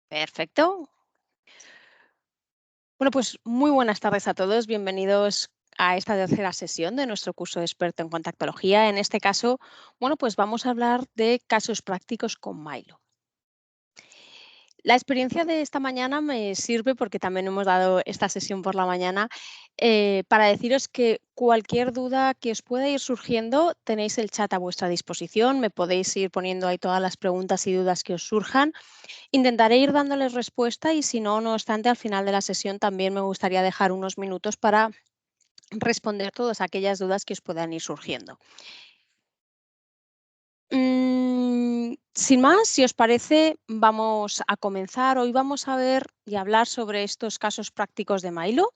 Perfecto. Bueno, pues muy buenas tardes a todos. Bienvenidos a esta tercera sesión de nuestro curso de experto en contactología. En este caso, bueno, pues vamos a hablar de casos prácticos con Milo. La experiencia de esta mañana me sirve porque también hemos dado esta sesión por la mañana para deciros que cualquier duda que os pueda ir surgiendo, tenéis el chat a vuestra disposición, me podéis ir poniendo ahí todas las preguntas y dudas que os surjan. Intentaré ir dándoles respuesta y si no, no obstante, al final de la sesión también me gustaría dejar unos minutos para responder todas aquellas dudas que os puedan ir surgiendo. Sin más, si os parece, vamos a comenzar. Hoy vamos a ver y hablar sobre estos casos prácticos de Milo.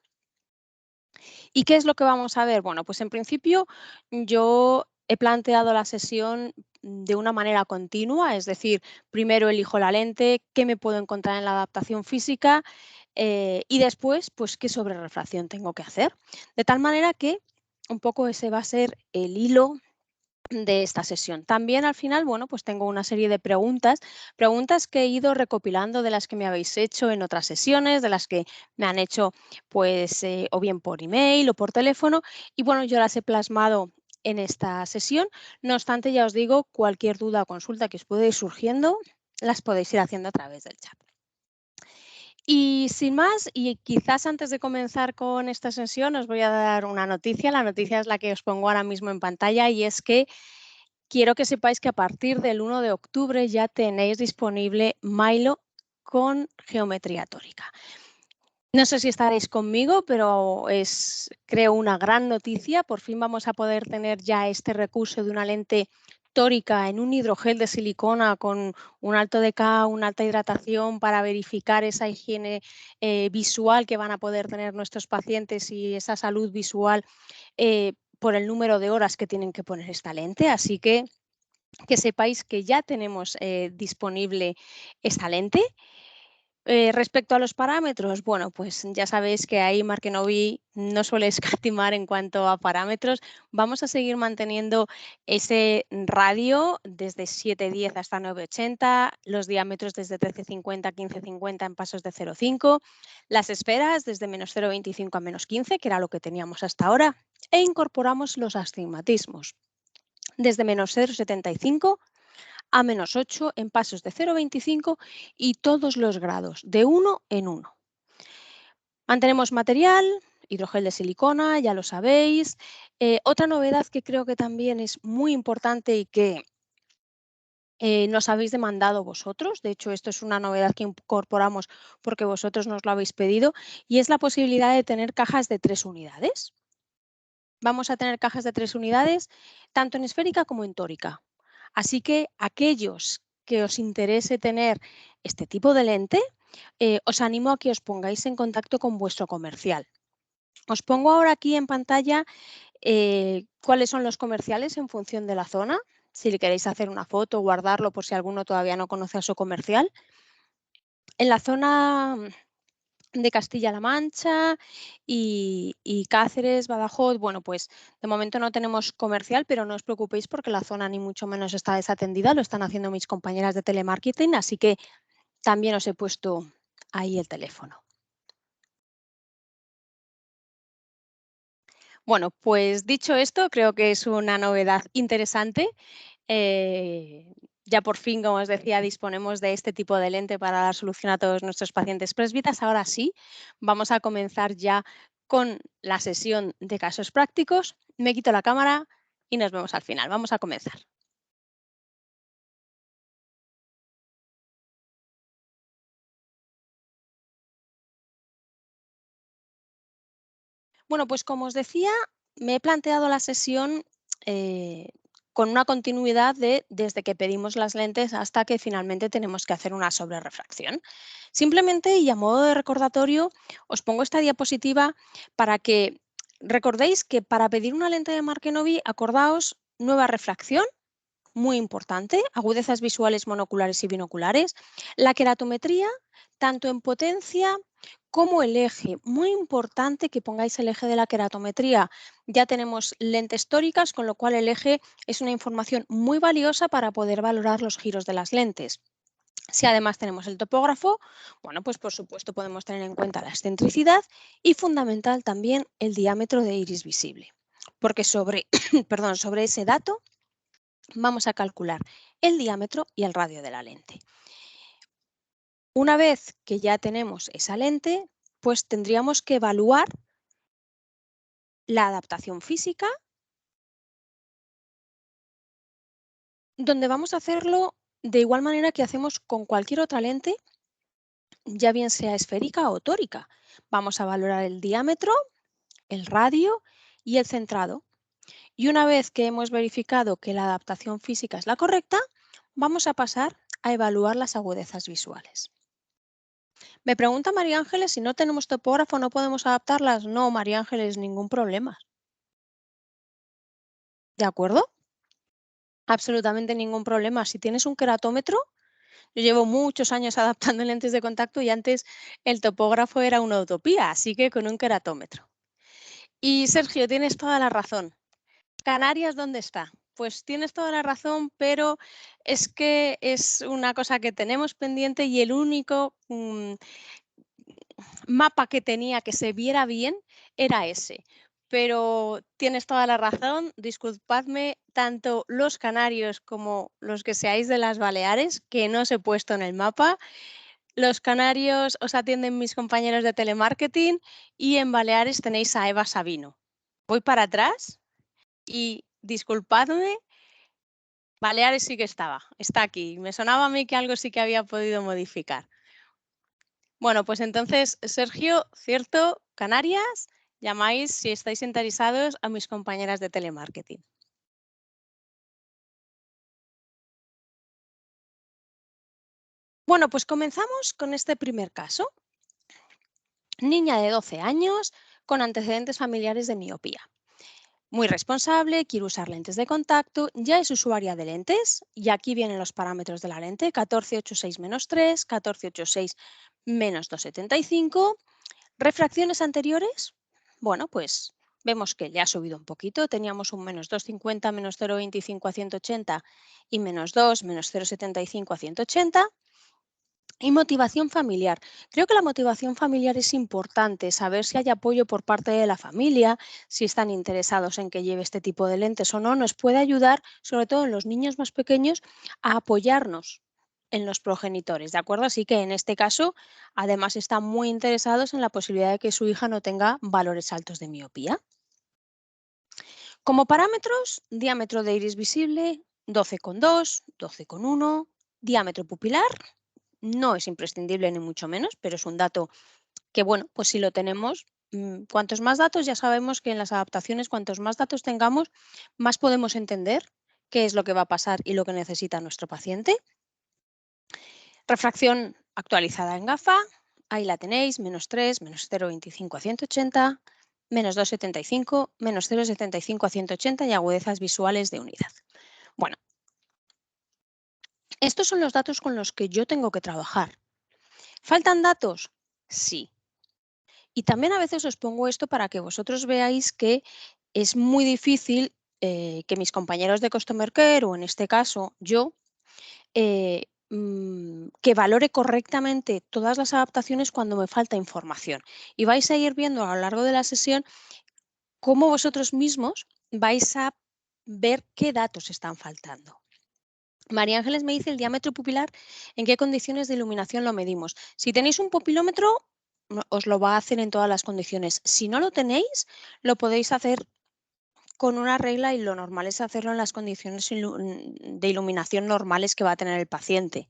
¿Y qué es lo que vamos a ver? Bueno, pues en principio yo he planteado la sesión de una manera continua, es decir, primero elijo la lente, qué me puedo encontrar en la adaptación física y después, pues, qué sobrerrefracción tengo que hacer. De tal manera que un poco ese va a ser el hilo de esta sesión. También al final, bueno, pues tengo una serie de preguntas que he ido recopilando de las que me habéis hecho en otras sesiones, de las que me han hecho pues o bien por email o por teléfono y bueno, yo las he plasmado en esta sesión. No obstante, ya os digo, cualquier duda o consulta que os pueda ir surgiendo, las podéis ir haciendo a través del chat. Y sin más, y quizás antes de comenzar con esta sesión, os voy a dar una noticia. La noticia es la que os pongo ahora mismo en pantalla y es que quiero que sepáis que a partir del 1 de octubre ya tenéis disponible Milo con geometría tórica. No sé si estaréis conmigo, pero es, creo, una gran noticia. Por fin vamos a poder tener ya este recurso de una lente tórica en un hidrogel de silicona con un alto DK, una alta hidratación para verificar esa higiene visual que van a poder tener nuestros pacientes y esa salud visual por el número de horas que tienen que poner esta lente. Así que sepáis que ya tenemos disponible esta lente. Respecto a los parámetros, bueno, pues ya sabéis que ahí Markenovi no suele escatimar en cuanto a parámetros. Vamos a seguir manteniendo ese radio desde 7,10 hasta 9,80, los diámetros desde 13,50 a 15,50 en pasos de 0,5, las esferas desde menos 0,25 a menos 15, que era lo que teníamos hasta ahora, e incorporamos los astigmatismos desde menos 0,75 a menos 8 en pasos de 0,25 y todos los grados, de uno en uno. Mantenemos material, hidrogel de silicona, ya lo sabéis. Otra novedad que creo que también es muy importante y que nos habéis demandado vosotros, de hecho esto es una novedad que incorporamos porque vosotros nos lo habéis pedido, y es la posibilidad de tener cajas de 3 unidades. Vamos a tener cajas de 3 unidades, tanto en esférica como en tórica. Así que aquellos que os interese tener este tipo de lente, os animo a que os pongáis en contacto con vuestro comercial. Os pongo ahora aquí en pantalla cuáles son los comerciales en función de la zona. Si le queréis hacer una foto, guardarlo por si alguno todavía no conoce a su comercial. En la zona de Castilla-La Mancha y Cáceres, Badajoz, bueno, pues de momento no tenemos comercial, pero no os preocupéis porque la zona ni mucho menos está desatendida, lo están haciendo mis compañeras de telemarketing, así que también os he puesto ahí el teléfono. Bueno, pues dicho esto, creo que es una novedad interesante. Ya por fin, como os decía, disponemos de este tipo de lente para dar solución a todos nuestros pacientes presbitas. Ahora sí, vamos a comenzar ya con la sesión de casos prácticos. Me quito la cámara y nos vemos al final. Vamos a comenzar. Bueno, pues como os decía, me he planteado la sesión eh, con una continuidad de desde que pedimos las lentes hasta que finalmente tenemos que hacer una sobrerrefracción. Simplemente y a modo de recordatorio, os pongo esta diapositiva para que recordéis que para pedir una lente de Markenovi, acordaos nueva refracción, muy importante, agudezas visuales monoculares y binoculares, la queratometría, tanto en potencia como el eje. Muy importante que pongáis el eje de la queratometría. Ya tenemos lentes tóricas, con lo cual el eje es una información muy valiosa para poder valorar los giros de las lentes. Si además tenemos el topógrafo, bueno, pues por supuesto podemos tener en cuenta la excentricidad y fundamental también el diámetro de iris visible, porque sobre, perdón, sobre ese dato vamos a calcular el diámetro y el radio de la lente. Una vez que ya tenemos esa lente, pues tendríamos que evaluar la adaptación física, donde vamos a hacerlo de igual manera que hacemos con cualquier otra lente, ya bien sea esférica o tórica. Vamos a valorar el diámetro, el radio y el centrado. Y una vez que hemos verificado que la adaptación física es la correcta, vamos a pasar a evaluar las agudezas visuales. Me pregunta María Ángeles si no tenemos topógrafo, ¿no podemos adaptarlas? No, María Ángeles, ningún problema. ¿De acuerdo? Absolutamente ningún problema. Si tienes un queratómetro, yo llevo muchos años adaptando lentes de contacto y antes el topógrafo era una utopía, así que con un queratómetro. Y Sergio, tienes toda la razón. Canarias, ¿dónde está? Pues tienes toda la razón, pero es que es una cosa que tenemos pendiente y el único mapa que tenía que se viera bien era ese. Pero tienes toda la razón, disculpadme, tanto los canarios como los que seáis de las Baleares, que no os he puesto en el mapa. Los canarios os atienden mis compañeros de telemarketing y en Baleares tenéis a Eva Sabino. Voy para atrás y disculpadme, Baleares sí que está aquí. Me sonaba a mí que algo sí que había podido modificar. Bueno, pues entonces, Sergio, cierto, Canarias, llamáis si estáis interesados a mis compañeras de telemarketing. Bueno, pues comenzamos con este primer caso. Niña de 12 años con antecedentes familiares de miopía. Muy responsable, quiere usar lentes de contacto, ya es usuaria de lentes y aquí vienen los parámetros de la lente, 1486 3, 1486 275. Refracciones anteriores, bueno, pues vemos que le ha subido un poquito, teníamos un menos 250, menos 0,25 a 180 y menos 2, menos 0,75 a 180. Y motivación familiar. Creo que la motivación familiar es importante, saber si hay apoyo por parte de la familia, si están interesados en que lleve este tipo de lentes o no, nos puede ayudar, sobre todo en los niños más pequeños, a apoyarnos en los progenitores, ¿de acuerdo? Así que en este caso, además, están muy interesados en la posibilidad de que su hija no tenga valores altos de miopía. Como parámetros, diámetro de iris visible 12,2, 12,1, diámetro pupilar. No es imprescindible ni mucho menos, pero es un dato que, bueno, pues si lo tenemos, cuantos más datos, ya sabemos que en las adaptaciones, cuantos más datos tengamos, más podemos entender qué es lo que va a pasar y lo que necesita nuestro paciente. Refracción actualizada en GAFA, ahí la tenéis, menos 3, menos 0,25 a 180, menos 2,75, menos 0,75 a 180 y agudezas visuales de unidad. Bueno, estos son los datos con los que yo tengo que trabajar. ¿Faltan datos? Sí. Y también a veces os pongo esto para que vosotros veáis que es muy difícil que mis compañeros de Customer Care, o en este caso yo, que valore correctamente todas las adaptaciones cuando me falta información. Y vais a ir viendo a lo largo de la sesión cómo vosotros mismos vais a ver qué datos están faltando. María Ángeles me dice el diámetro pupilar, ¿en qué condiciones de iluminación lo medimos? Si tenéis un pupilómetro, os lo va a hacer en todas las condiciones. Si no lo tenéis, lo podéis hacer con una regla y lo normal es hacerlo en las condiciones de iluminación normales que va a tener el paciente.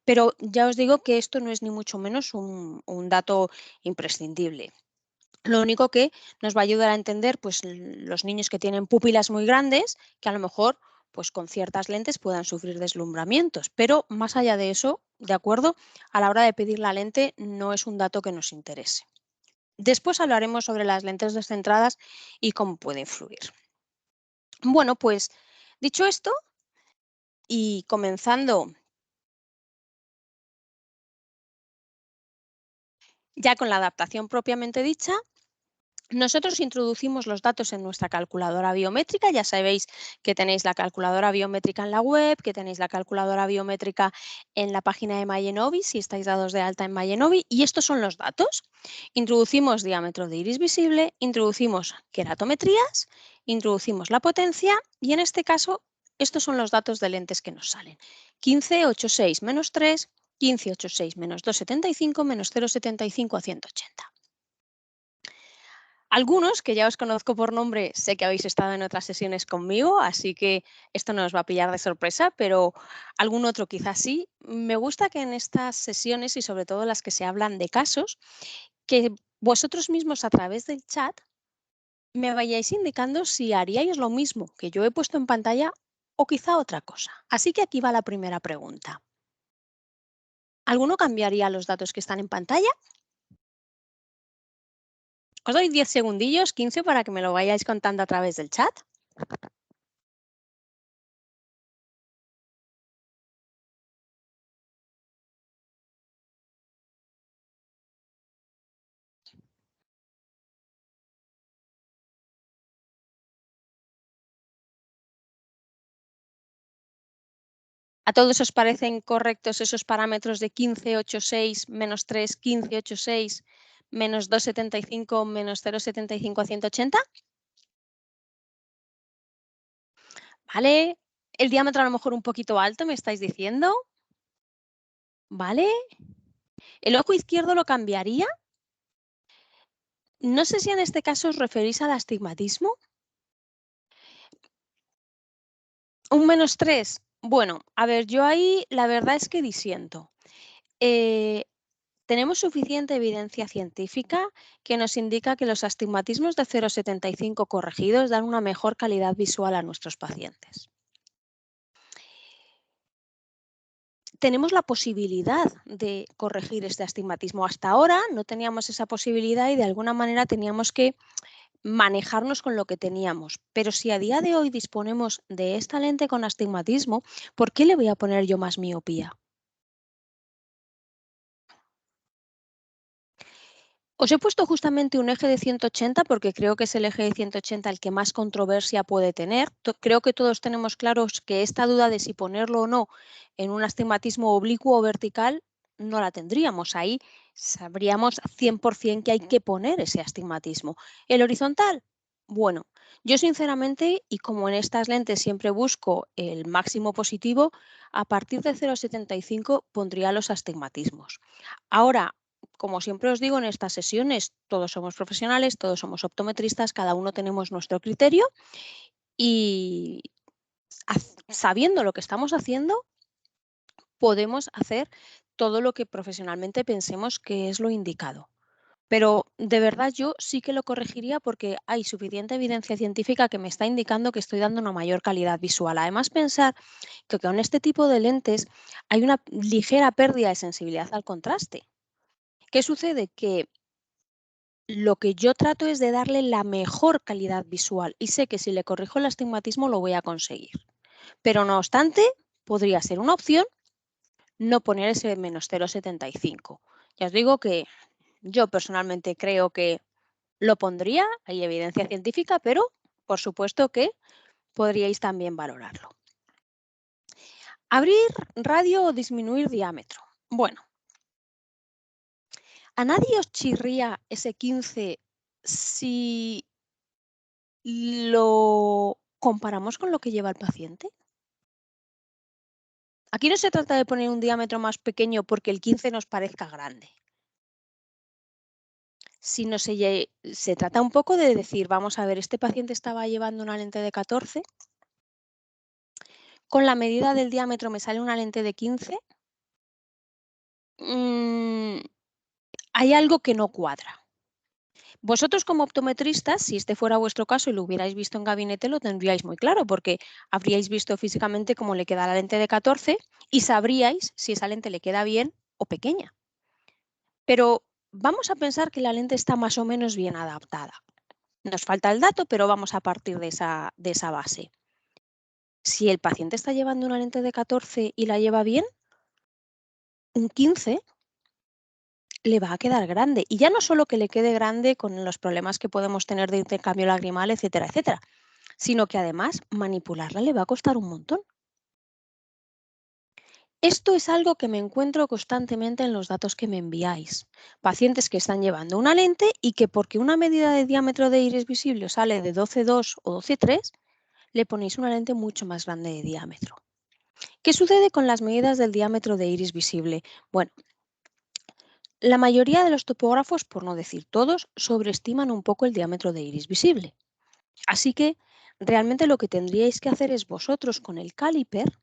Pero ya os digo que esto no es ni mucho menos un dato imprescindible. Lo único que nos va a ayudar a entender pues, los niños que tienen pupilas muy grandes, que a lo mejor pues, con ciertas lentes puedan sufrir deslumbramientos. Pero más allá de eso, de acuerdo, a la hora de pedir la lente no es un dato que nos interese. Después hablaremos sobre las lentes descentradas y cómo puede influir. Bueno, pues dicho esto y comenzando ya con la adaptación propiamente dicha, Nosotros introducimos los datos en nuestra calculadora biométrica. Ya sabéis que tenéis la calculadora biométrica en la web, que tenéis la calculadora biométrica en la página de MyEnovi, si estáis dados de alta en MyEnovi. Y estos son los datos. Introducimos diámetro de iris visible, introducimos queratometrías, introducimos la potencia y en este caso estos son los datos de lentes que nos salen. 15,86 menos 3, 15,86 menos 2,75 menos 0,75 a 180. Algunos, que ya os conozco por nombre, sé que habéis estado en otras sesiones conmigo, así que esto no os va a pillar de sorpresa, pero algún otro quizás sí. Me gusta que en estas sesiones y sobre todo las que se hablan de casos, que vosotros mismos a través del chat me vayáis indicando si haríais lo mismo que yo he puesto en pantalla o quizá otra cosa. Así que aquí va la primera pregunta. ¿Alguno cambiaría los datos que están en pantalla? Os doy 10 segundillos, 15 para que me lo vayáis contando a través del chat. ¿A todos os parecen correctos esos parámetros de 15,86 menos 3, 15,86 menos 2,75 menos 0,75 a 180? ¿Vale? El diámetro a lo mejor un poquito alto, me estáis diciendo. ¿Vale? ¿El ojo izquierdo lo cambiaría? No sé si en este caso os referís al astigmatismo. ¿Un menos 3? Bueno, a ver, yo ahí la verdad es que disiento. Tenemos suficiente evidencia científica que nos indica que los astigmatismos de 0,75 corregidos dan una mejor calidad visual a nuestros pacientes. Tenemos la posibilidad de corregir este astigmatismo. Hasta ahora no teníamos esa posibilidad y de alguna manera teníamos que manejarnos con lo que teníamos. Pero si a día de hoy disponemos de esta lente con astigmatismo, ¿por qué le voy a poner yo más miopía? Os he puesto justamente un eje de 180 porque creo que es el eje de 180 el que más controversia puede tener. Creo que todos tenemos claros que esta duda de si ponerlo o no en un astigmatismo oblicuo o vertical no la tendríamos. Ahí sabríamos 100% que hay que poner ese astigmatismo. ¿El horizontal? Bueno, yo sinceramente, y como en estas lentes siempre busco el máximo positivo, a partir de 0,75 pondría los astigmatismos. Ahora, como siempre os digo en estas sesiones, todos somos profesionales, todos somos optometristas, cada uno tenemos nuestro criterio y sabiendo lo que estamos haciendo, podemos hacer todo lo que profesionalmente pensemos que es lo indicado. Pero de verdad yo sí que lo corregiría porque hay suficiente evidencia científica que me está indicando que estoy dando una mayor calidad visual. Además, pensar que con este tipo de lentes hay una ligera pérdida de sensibilidad al contraste. ¿Qué sucede? Que lo que yo trato es de darle la mejor calidad visual y sé que si le corrijo el astigmatismo lo voy a conseguir. Pero no obstante, podría ser una opción no poner ese menos 0,75. Ya os digo que yo personalmente creo que lo pondría, hay evidencia científica, pero por supuesto que podríais también valorarlo. Abrir radio o disminuir diámetro. Bueno, ¿a nadie os chirría ese 15 si lo comparamos con lo que lleva el paciente? Aquí no se trata de poner un diámetro más pequeño porque el 15 nos parezca grande, sino se trata un poco de decir, vamos a ver, este paciente estaba llevando una lente de 14, con la medida del diámetro me sale una lente de 15, mm, hay algo que no cuadra. Vosotros como optometristas, si este fuera vuestro caso y lo hubierais visto en gabinete, lo tendríais muy claro porque habríais visto físicamente cómo le queda la lente de 14 y sabríais si esa lente le queda bien o pequeña. Pero vamos a pensar que la lente está más o menos bien adaptada. Nos falta el dato, pero vamos a partir de esa base. Si el paciente está llevando una lente de 14 y la lleva bien, un 15 le va a quedar grande. Y ya no solo que le quede grande con los problemas que podemos tener de intercambio lagrimal, etcétera, etcétera, sino que además manipularla le va a costar un montón. Esto es algo que me encuentro constantemente en los datos que me enviáis. Pacientes que están llevando una lente y que porque una medida de diámetro de iris visible os sale de 12,2 o 12,3, le ponéis una lente mucho más grande de diámetro. ¿Qué sucede con las medidas del diámetro de iris visible? Bueno, la mayoría de los topógrafos, por no decir todos, sobreestiman un poco el diámetro de iris visible. Así que realmente lo que tendríais que hacer es vosotros con el caliper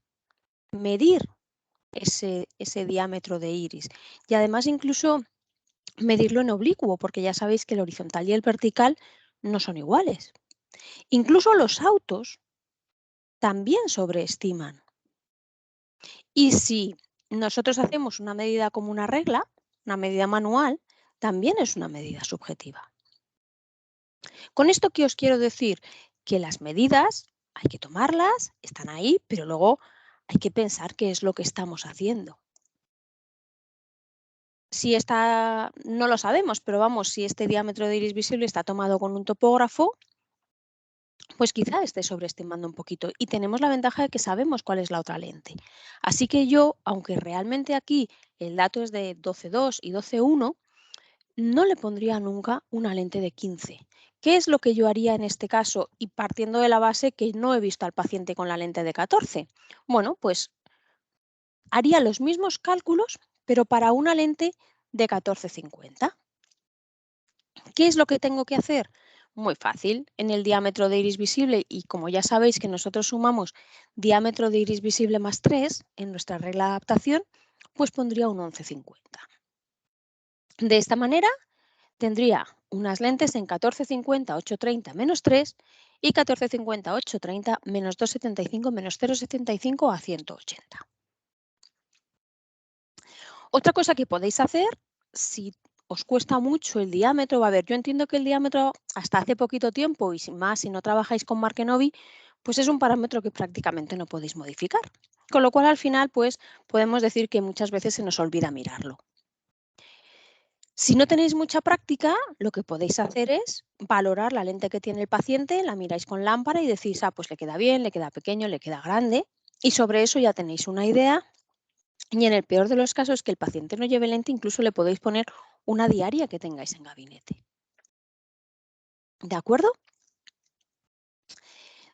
medir ese diámetro de iris y además incluso medirlo en oblicuo, porque ya sabéis que el horizontal y el vertical no son iguales. Incluso los autos también sobreestiman. Y si nosotros hacemos una medida como una regla, una medida manual, también es una medida subjetiva. Con esto, ¿qué os quiero decir? Que las medidas hay que tomarlas, están ahí, pero luego hay que pensar qué es lo que estamos haciendo. Si no lo sabemos, pero vamos, si este diámetro de iris visible está tomado con un topógrafo, pues quizá esté sobreestimando un poquito y tenemos la ventaja de que sabemos cuál es la otra lente. Así que yo, aunque realmente aquí el dato es de 12,2 y 12,1, no le pondría nunca una lente de 15. ¿Qué es lo que yo haría en este caso? Y partiendo de la base que no he visto al paciente con la lente de 14. Bueno, pues haría los mismos cálculos, pero para una lente de 14,50. ¿Qué es lo que tengo que hacer? Muy fácil. En el diámetro de iris visible, y como ya sabéis que nosotros sumamos diámetro de iris visible más 3 en nuestra regla de adaptación, pues pondría un 11,50. De esta manera tendría unas lentes en 14,50, 8,30 menos 3 y 14,50, 8,30 menos 2,75 menos 0,75 a 180. Otra cosa que podéis hacer, si os cuesta mucho el diámetro, a ver, yo entiendo que el diámetro hasta hace poquito tiempo y sin más, si no trabajáis con Markenovi, pues es un parámetro que prácticamente no podéis modificar. Con lo cual al final, pues podemos decir que muchas veces se nos olvida mirarlo. Si no tenéis mucha práctica, lo que podéis hacer es valorar la lente que tiene el paciente, la miráis con lámpara y decís, pues le queda bien, le queda pequeño, le queda grande. Y sobre eso ya tenéis una idea. Y en el peor de los casos que el paciente no lleve lente, incluso le podéis poner una diaria que tengáis en gabinete. ¿De acuerdo?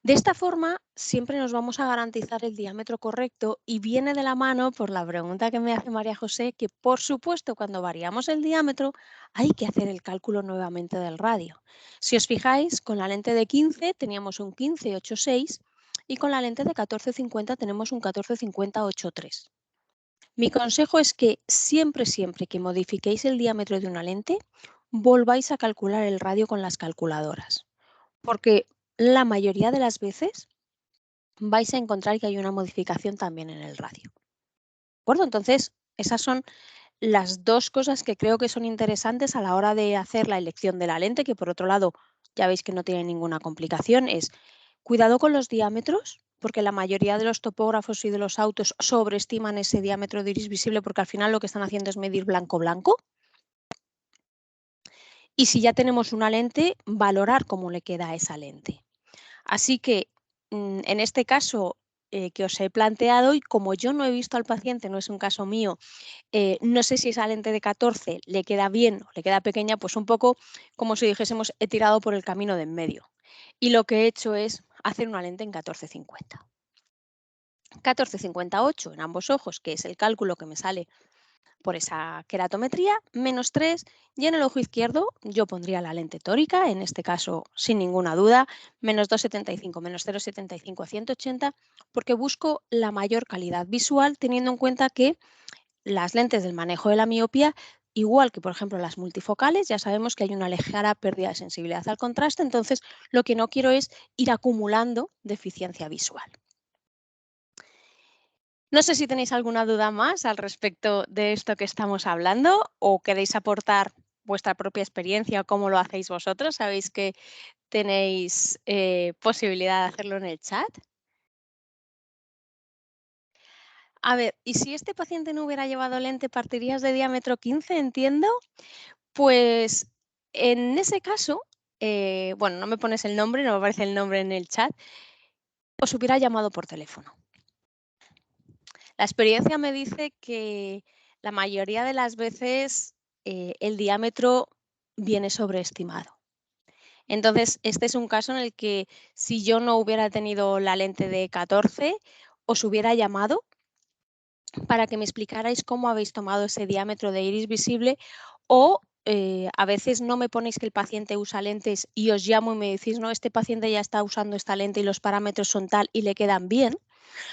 De esta forma, siempre nos vamos a garantizar el diámetro correcto y viene de la mano por la pregunta que me hace María José, que por supuesto cuando variamos el diámetro hay que hacer el cálculo nuevamente del radio. Si os fijáis, con la lente de 15 teníamos un 15,86 y con la lente de 14,50 tenemos un 14,50,83. Mi consejo es que siempre, siempre que modifiquéis el diámetro de una lente, volváis a calcular el radio con las calculadoras, porque la mayoría de las veces vais a encontrar que hay una modificación también en el radio. ¿De acuerdo? Entonces, esas son las dos cosas que creo que son interesantes a la hora de hacer la elección de la lente, que por otro lado ya veis que no tiene ninguna complicación, es cuidado con los diámetros, porque la mayoría de los topógrafos y de los autos sobreestiman ese diámetro de iris visible porque al final lo que están haciendo es medir blanco-blanco. Y si ya tenemos una lente, valorar cómo le queda a esa lente. Así que en este caso que os he planteado, y como yo no he visto al paciente, no es un caso mío, no sé si esa lente de 14 le queda bien o le queda pequeña, pues un poco como si dijésemos he tirado por el camino de en medio. Y lo que he hecho es hacer una lente en 14,50. 14,58 en ambos ojos, que es el cálculo que me sale por esa queratometría, menos 3, y en el ojo izquierdo yo pondría la lente tórica, en este caso sin ninguna duda, menos 2,75, menos 0,75 a 180, porque busco la mayor calidad visual teniendo en cuenta que las lentes del manejo de la miopía, igual que por ejemplo las multifocales, ya sabemos que hay una ligera pérdida de sensibilidad al contraste, entonces lo que no quiero es ir acumulando deficiencia visual. No sé si tenéis alguna duda más al respecto de esto que estamos hablando o queréis aportar vuestra propia experiencia o cómo lo hacéis vosotros. Sabéis que tenéis posibilidad de hacerlo en el chat. A ver, ¿y si este paciente no hubiera llevado lente, partirías de diámetro 15, entiendo? Pues en ese caso, bueno, no me pones el nombre, no me aparece el nombre en el chat, os hubiera llamado por teléfono. La experiencia me dice que la mayoría de las veces el diámetro viene sobreestimado. Entonces, este es un caso en el que si yo no hubiera tenido la lente de 14, os hubiera llamado para que me explicarais cómo habéis tomado ese diámetro de iris visible o a veces no me ponéis que el paciente usa lentes y os llamo y me decís, no, este paciente ya está usando esta lente y los parámetros son tal y le quedan bien.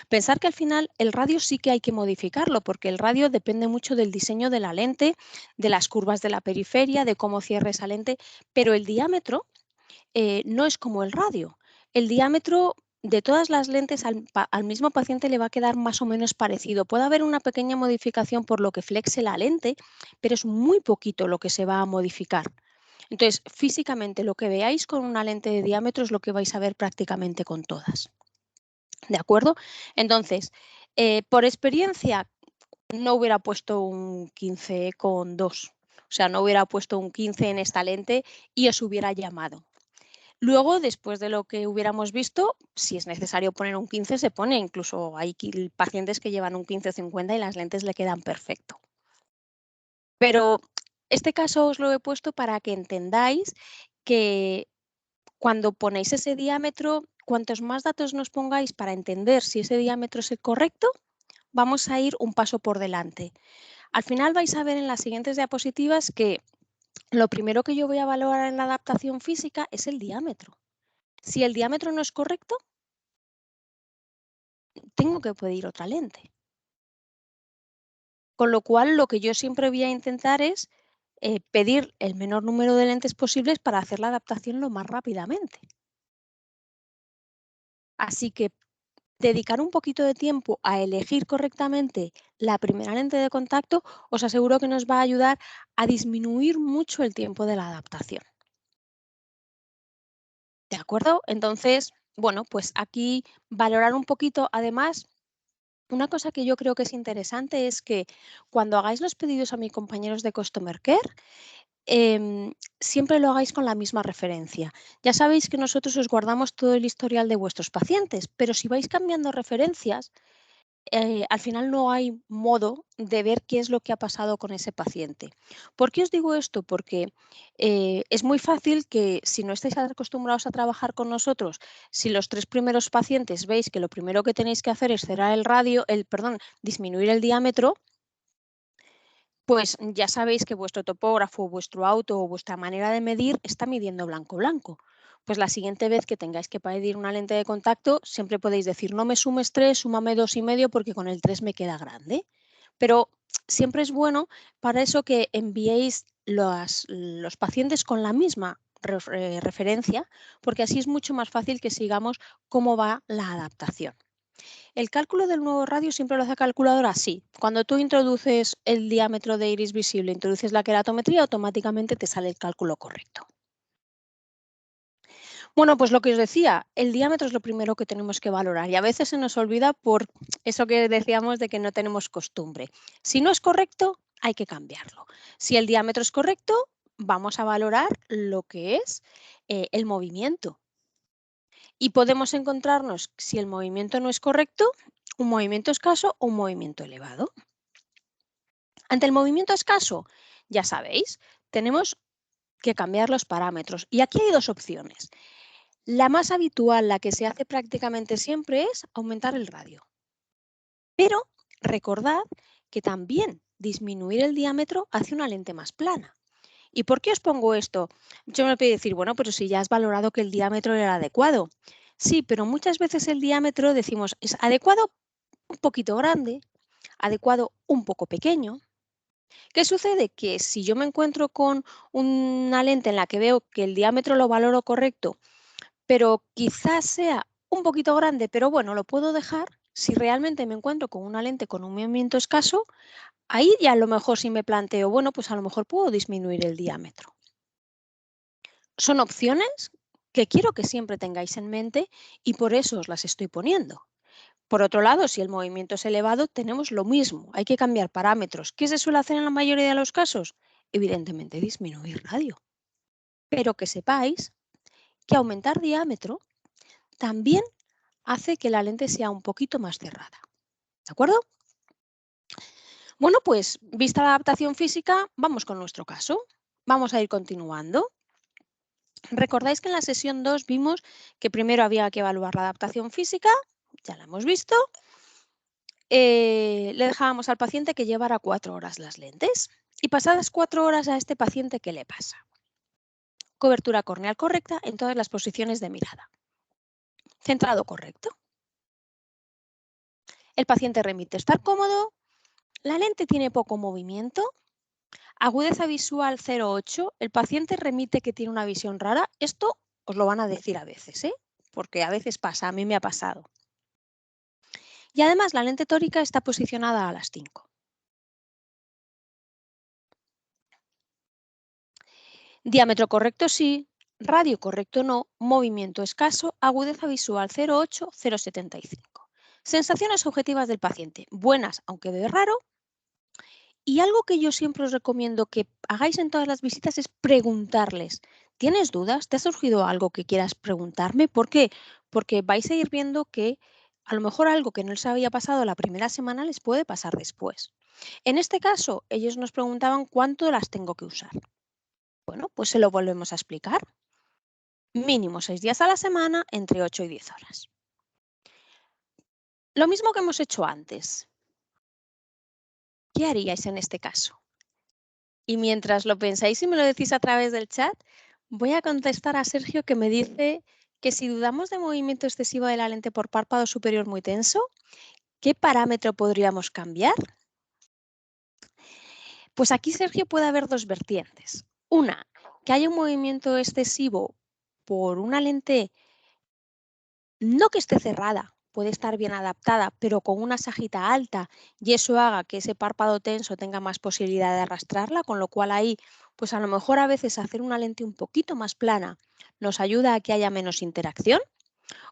Pensar que al final el radio sí que hay que modificarlo porque el radio depende mucho del diseño de la lente, de las curvas de la periferia, de cómo cierre esa lente, pero el diámetro no es como el radio. El diámetro de todas las lentes al mismo paciente le va a quedar más o menos parecido. Puede haber una pequeña modificación por lo que flexe la lente, pero es muy poquito lo que se va a modificar. Entonces, físicamente lo que veáis con una lente de diámetro es lo que vais a ver prácticamente con todas. ¿De acuerdo? Entonces, por experiencia, no hubiera puesto un 15,2. O sea, no hubiera puesto un 15 en esta lente y os hubiera llamado. Luego, después de lo que hubiéramos visto, si es necesario poner un 15, se pone. Incluso hay pacientes que llevan un 15-50 y las lentes le quedan perfecto. Pero este caso os lo he puesto para que entendáis que cuando ponéis ese diámetro, cuantos más datos nos pongáis para entender si ese diámetro es el correcto, vamos a ir un paso por delante. Al final vais a ver en las siguientes diapositivas que lo primero que yo voy a valorar en la adaptación física es el diámetro. Si el diámetro no es correcto, tengo que pedir otra lente. Con lo cual, lo que yo siempre voy a intentar es pedir el menor número de lentes posibles para hacer la adaptación lo más rápidamente. Así que dedicar un poquito de tiempo a elegir correctamente la primera lente de contacto, os aseguro que nos va a ayudar a disminuir mucho el tiempo de la adaptación. ¿De acuerdo? Entonces, bueno, pues aquí valorar un poquito, además, una cosa que yo creo que es interesante es que cuando hagáis los pedidos a mis compañeros de Customer Care, siempre lo hagáis con la misma referencia. Ya sabéis que nosotros os guardamos todo el historial de vuestros pacientes, pero si vais cambiando referencias, al final no hay modo de ver qué es lo que ha pasado con ese paciente. ¿Por qué os digo esto? Porque es muy fácil que si no estáis acostumbrados a trabajar con nosotros, si los 3 primeros pacientes veis que lo primero que tenéis que hacer es cerrar el radio, disminuir el diámetro, pues ya sabéis que vuestro topógrafo, vuestro auto o vuestra manera de medir está midiendo blanco blanco. Pues la siguiente vez que tengáis que pedir una lente de contacto, siempre podéis decir, no me sumes 3, súmame 2,5 porque con el 3 me queda grande. Pero siempre es bueno para eso que enviéis los pacientes con la misma referencia, porque así es mucho más fácil que sigamos cómo va la adaptación. El cálculo del nuevo radio siempre lo hace calculadora, sí. Cuando tú introduces el diámetro de iris visible, introduces la queratometría, automáticamente te sale el cálculo correcto. Bueno, pues lo que os decía, el diámetro es lo primero que tenemos que valorar y a veces se nos olvida por eso que decíamos de que no tenemos costumbre. Si no es correcto, hay que cambiarlo. Si el diámetro es correcto, vamos a valorar lo que es el movimiento. Y podemos encontrarnos, si el movimiento no es correcto, un movimiento escaso o un movimiento elevado. Ante el movimiento escaso, ya sabéis, tenemos que cambiar los parámetros. Y aquí hay dos opciones. La más habitual, la que se hace prácticamente siempre, es aumentar el radio. Pero recordad que también disminuir el diámetro hace una lente más plana. ¿Y por qué os pongo esto? Yo me puedo decir, bueno, pero si ya has valorado que el diámetro era adecuado. Sí, pero muchas veces el diámetro decimos es adecuado un poquito grande, adecuado un poco pequeño. ¿Qué sucede? Que si yo me encuentro con una lente en la que veo que el diámetro lo valoro correcto, pero quizás sea un poquito grande, pero bueno, lo puedo dejar. Si realmente me encuentro con una lente con un movimiento escaso, ahí ya a lo mejor sí me planteo, bueno, pues a lo mejor puedo disminuir el diámetro. Son opciones que quiero que siempre tengáis en mente y por eso os las estoy poniendo. Por otro lado, si el movimiento es elevado, tenemos lo mismo, hay que cambiar parámetros. ¿Qué se suele hacer en la mayoría de los casos? Evidentemente disminuir radio. Pero que sepáis que aumentar diámetro también hace que la lente sea un poquito más cerrada. ¿De acuerdo? Bueno, pues vista la adaptación física, vamos con nuestro caso. Vamos a ir continuando. Recordáis que en la sesión 2 vimos que primero había que evaluar la adaptación física, ya la hemos visto. Le dejábamos al paciente que llevara 4 horas las lentes y pasadas 4 horas a este paciente, ¿qué le pasa? Cobertura corneal correcta en todas las posiciones de mirada. Centrado correcto. El paciente remite estar cómodo, la lente tiene poco movimiento, agudeza visual 0,8, el paciente remite que tiene una visión rara. Esto os lo van a decir a veces, porque a veces pasa, a mí me ha pasado. Y además la lente tórica está posicionada a las 5. Diámetro correcto sí, radio correcto no, movimiento escaso, agudeza visual 0,8, 0,75. Sensaciones objetivas del paciente, buenas aunque ve raro. Y algo que yo siempre os recomiendo que hagáis en todas las visitas es preguntarles. ¿Tienes dudas? ¿Te ha surgido algo que quieras preguntarme? ¿Por qué? Porque vais a ir viendo que a lo mejor algo que no les había pasado la primera semana les puede pasar después. En este caso, ellos nos preguntaban cuánto las tengo que usar. Bueno, pues se lo volvemos a explicar. Mínimo 6 días a la semana, entre 8 y 10 horas. Lo mismo que hemos hecho antes. ¿Qué haríais en este caso? Y mientras lo pensáis y me lo decís a través del chat, voy a contestar a Sergio que me dice que si dudamos de movimiento excesivo de la lente por párpado superior muy tenso, ¿qué parámetro podríamos cambiar? Pues aquí, Sergio, puede haber dos vertientes. Una, que haya un movimiento excesivo por una lente no que esté cerrada, puede estar bien adaptada, pero con una sagita alta y eso haga que ese párpado tenso tenga más posibilidad de arrastrarla, con lo cual ahí, pues a lo mejor a veces hacer una lente un poquito más plana nos ayuda a que haya menos interacción.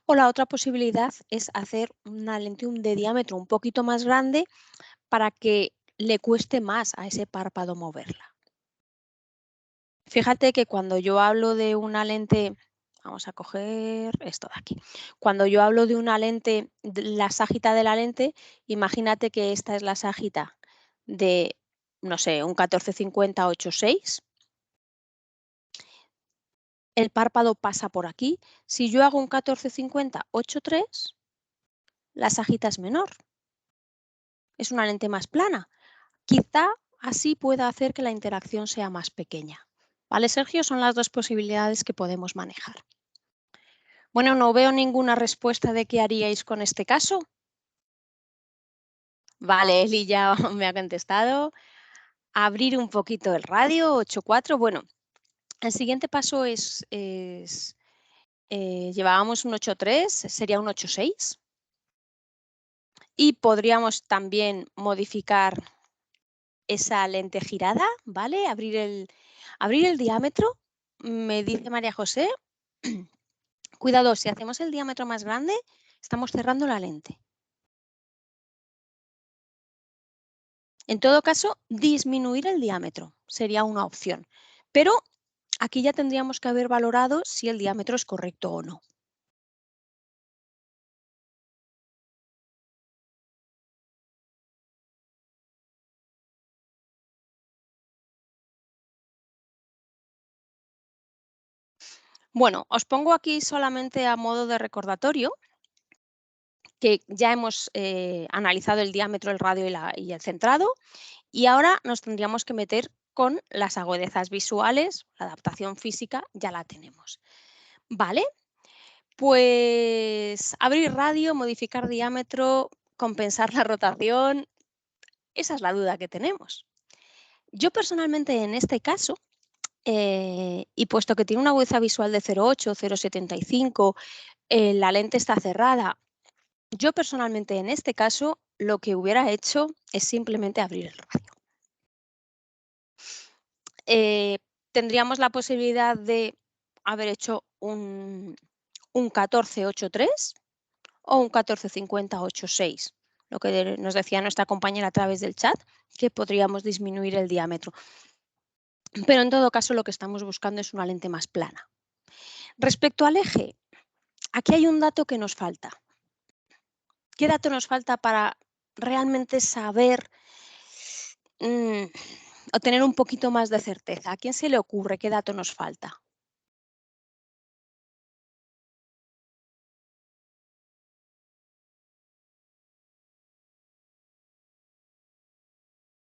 O la otra posibilidad es hacer una lente de diámetro un poquito más grande para que le cueste más a ese párpado moverla. Fíjate que cuando yo hablo de una lente, vamos a coger esto de aquí. Cuando yo hablo de una lente, la sagita de la lente, imagínate que esta es la sagita de, no sé, un 1450 8.6. El párpado pasa por aquí. Si yo hago un 1450 8.3, la sagita es menor. Es una lente más plana. Quizá así pueda hacer que la interacción sea más pequeña. ¿Vale, Sergio? Son las dos posibilidades que podemos manejar. Bueno, no veo ninguna respuesta de qué haríais con este caso. Vale, Eli ya me ha contestado. Abrir un poquito el radio, 8.4. Bueno, el siguiente paso llevábamos un 8.3, sería un 8.6. Y podríamos también modificar esa lente girada, ¿vale? Abrir el diámetro. Me dice María José, cuidado, si hacemos el diámetro más grande, estamos cerrando la lente. En todo caso, disminuir el diámetro sería una opción, pero aquí ya tendríamos que haber valorado si el diámetro es correcto o no. Bueno, os pongo aquí solamente a modo de recordatorio que ya hemos analizado el diámetro, el radio y el centrado, y ahora nos tendríamos que meter con las agudezas visuales, la adaptación física ya la tenemos. ¿Vale? Pues abrir radio, modificar diámetro, compensar la rotación, esa es la duda que tenemos. Yo personalmente en este caso, y puesto que tiene una agudeza visual de 0,8, 0,75, la lente está cerrada, yo personalmente en este caso lo que hubiera hecho es simplemente abrir el radio. Tendríamos la posibilidad de haber hecho un 14,83 o un 1450-8.6, lo que nos decía nuestra compañera a través del chat, que podríamos disminuir el diámetro. Pero en todo caso lo que estamos buscando es una lente más plana. Respecto al eje, aquí hay un dato que nos falta. ¿Qué dato nos falta para realmente saber o tener un poquito más de certeza? ¿A quién se le ocurre qué dato nos falta?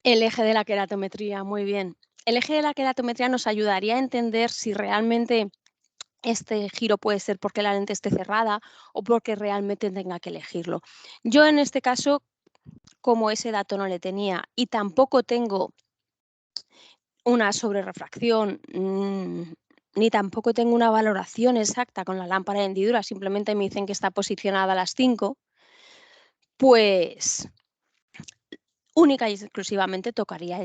El eje de la queratometría, muy bien. El eje de la queratometría nos ayudaría a entender si realmente este giro puede ser porque la lente esté cerrada o porque realmente tenga que elegirlo. Yo en este caso, como ese dato no le tenía y tampoco tengo una sobrerrefracción, ni tampoco tengo una valoración exacta con la lámpara de hendidura, simplemente me dicen que está posicionada a las 5, pues única y exclusivamente tocaría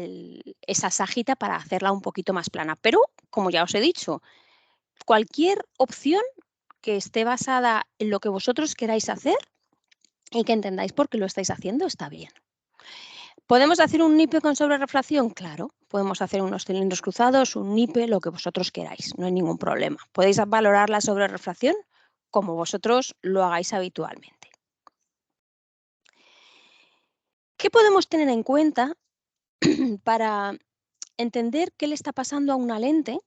esa sajita para hacerla un poquito más plana. Pero, como ya os he dicho, cualquier opción que esté basada en lo que vosotros queráis hacer y que entendáis por qué lo estáis haciendo está bien. ¿Podemos hacer un nipe con sobrerrefracción? Claro, podemos hacer unos cilindros cruzados, un nipe, lo que vosotros queráis, no hay ningún problema. Podéis valorar la sobrerrefracción como vosotros lo hagáis habitualmente. ¿Qué podemos tener en cuenta para entender qué le está pasando a una lente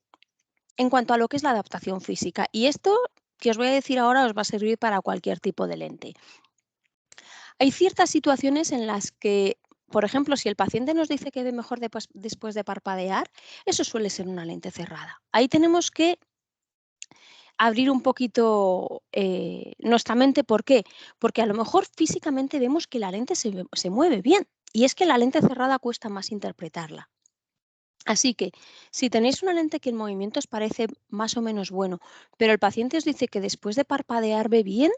en cuanto a lo que es la adaptación física? Y esto que os voy a decir ahora os va a servir para cualquier tipo de lente. Hay ciertas situaciones en las que, por ejemplo, si el paciente nos dice que ve mejor después de parpadear, eso suele ser una lente cerrada. Ahí tenemos que abrir un poquito nuestra mente. ¿Por qué? Porque a lo mejor físicamente vemos que la lente se mueve bien y es que la lente cerrada cuesta más interpretarla. Así que si tenéis una lente que el movimiento os parece más o menos bueno, pero el paciente os dice que después de parpadear ve bien,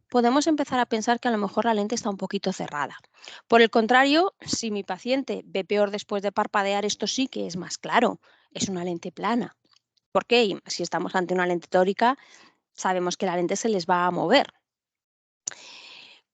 podemos empezar a pensar que a lo mejor la lente está un poquito cerrada. Por el contrario, si mi paciente ve peor después de parpadear, esto sí que es más claro, es una lente plana. ¿Por qué? Y si estamos ante una lente tórica, sabemos que la lente se les va a mover.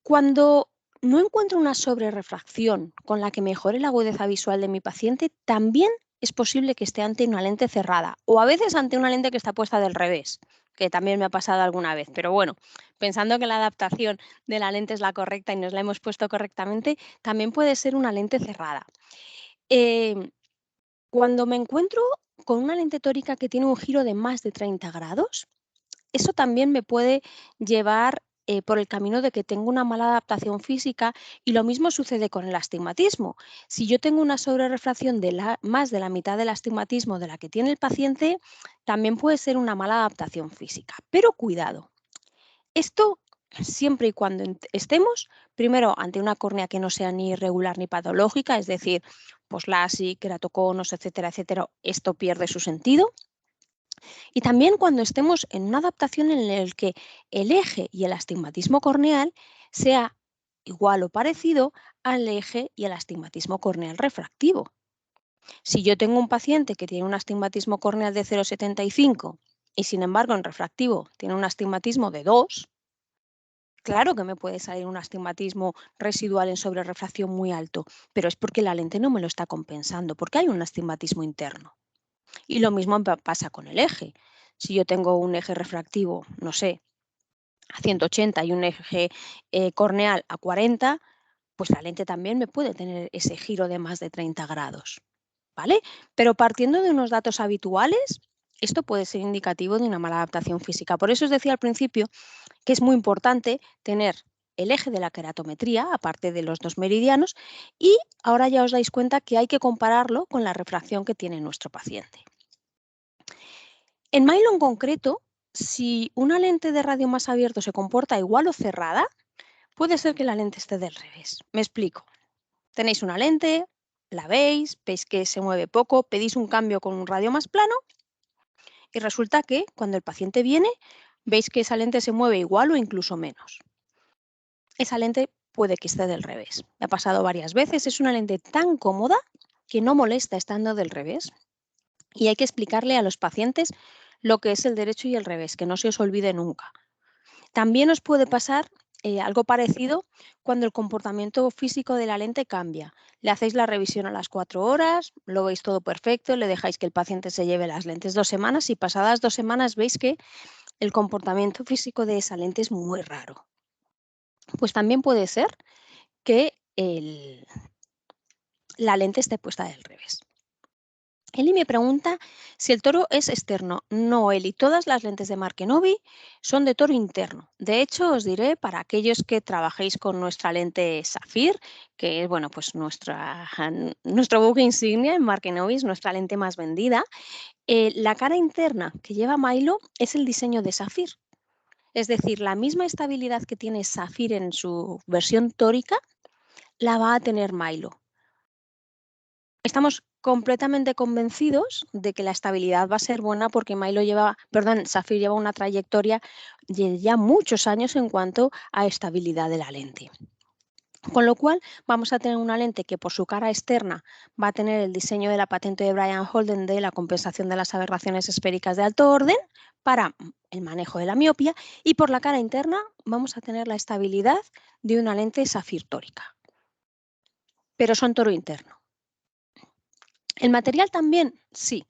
Cuando no encuentro una sobrerrefracción con la que mejore la agudeza visual de mi paciente, también es posible que esté ante una lente cerrada o a veces ante una lente que está puesta del revés, que también me ha pasado alguna vez. Pero bueno, pensando que la adaptación de la lente es la correcta y nos la hemos puesto correctamente, también puede ser una lente cerrada. Cuando me encuentro con una lente tórica que tiene un giro de más de 30 grados, eso también me puede llevar por el camino de que tengo una mala adaptación física y lo mismo sucede con el astigmatismo. Si yo tengo una sobrerrefracción de más de la mitad del astigmatismo de la que tiene el paciente, también puede ser una mala adaptación física. Pero cuidado, esto siempre y cuando estemos, primero, ante una córnea que no sea ni irregular ni patológica, es decir, pues LASIK, queratoconos, etcétera, etcétera, esto pierde su sentido. Y también cuando estemos en una adaptación en la que el eje y el astigmatismo corneal sea igual o parecido al eje y el astigmatismo corneal refractivo. Si yo tengo un paciente que tiene un astigmatismo corneal de 0,75 y sin embargo en refractivo tiene un astigmatismo de 2, claro que me puede salir un astigmatismo residual en sobrerrefracción muy alto, pero es porque la lente no me lo está compensando, porque hay un astigmatismo interno. Y lo mismo pasa con el eje. Si yo tengo un eje refractivo, no sé, a 180 y un eje corneal a 40, pues la lente también me puede tener ese giro de más de 30 grados, ¿vale? Pero partiendo de unos datos habituales, esto puede ser indicativo de una mala adaptación física. Por eso os decía al principio que es muy importante tener el eje de la queratometría, aparte de los dos meridianos, y ahora ya os dais cuenta que hay que compararlo con la refracción que tiene nuestro paciente. En Milo en concreto, si una lente de radio más abierto se comporta igual o cerrada, puede ser que la lente esté del revés. Me explico. Tenéis una lente, la veis que se mueve poco, pedís un cambio con un radio más plano y resulta que cuando el paciente viene, veis que esa lente se mueve igual o incluso menos. Esa lente puede que esté del revés. Me ha pasado varias veces, es una lente tan cómoda que no molesta estando del revés. Y hay que explicarle a los pacientes lo que es el derecho y el revés, que no se os olvide nunca. También os puede pasar algo parecido cuando el comportamiento físico de la lente cambia. Le hacéis la revisión a las 4 horas, lo veis todo perfecto, le dejáis que el paciente se lleve las lentes 2 semanas y pasadas 2 semanas veis que el comportamiento físico de esa lente es muy raro. Pues también puede ser que la lente esté puesta del revés. Eli me pregunta si el toro es externo. No, Eli, todas las lentes de Markenovi son de toro interno. De hecho, os diré, para aquellos que trabajéis con nuestra lente Saphir, que es bueno, pues nuestro buque insignia en Markenovi, es nuestra lente más vendida, la cara interna que lleva Milo es el diseño de Saphir. Es decir, la misma estabilidad que tiene Saphir en su versión tórica, la va a tener Milo. Estamos completamente convencidos de que la estabilidad va a ser buena porque Saphir lleva una trayectoria de ya muchos años en cuanto a estabilidad de la lente. Con lo cual vamos a tener una lente que por su cara externa va a tener el diseño de la patente de Brian Holden de la compensación de las aberraciones esféricas de alto orden para el manejo de la miopía, y por la cara interna vamos a tener la estabilidad de una lente Saphir tórica. Pero son toro interno. ¿El material también? Sí.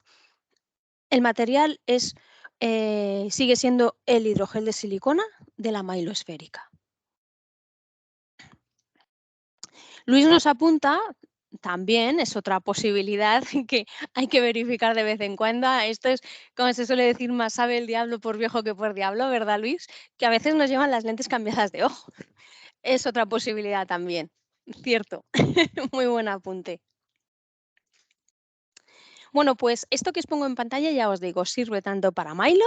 El material sigue siendo el hidrogel de silicona de la Milo esférica. Luis nos apunta, también es otra posibilidad que hay que verificar de vez en cuando. Esto es, como se suele decir, más sabe el diablo por viejo que por diablo, ¿verdad, Luis? Que a veces nos llevan las lentes cambiadas de ojo. Es otra posibilidad también. Cierto. Muy buen apunte. Bueno, pues esto que os pongo en pantalla, ya os digo, sirve tanto para Milo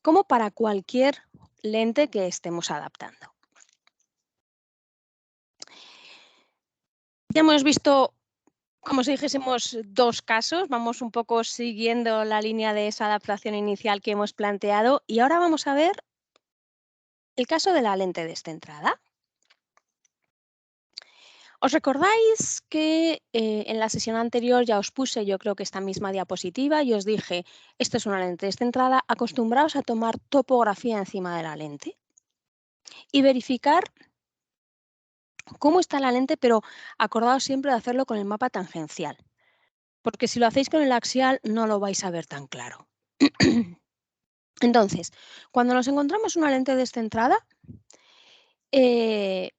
como para cualquier lente que estemos adaptando. Ya hemos visto, como si dijésemos, dos casos. Vamos un poco siguiendo la línea de esa adaptación inicial que hemos planteado, y ahora vamos a ver el caso de la lente descentrada. ¿Os recordáis que en la sesión anterior ya os puse, yo creo que esta misma diapositiva, y os dije, esto es una lente descentrada, acostumbraos a tomar topografía encima de la lente y verificar cómo está la lente, pero acordaos siempre de hacerlo con el mapa tangencial, porque si lo hacéis con el axial no lo vais a ver tan claro. Entonces, cuando nos encontramos una lente descentrada, ¿qué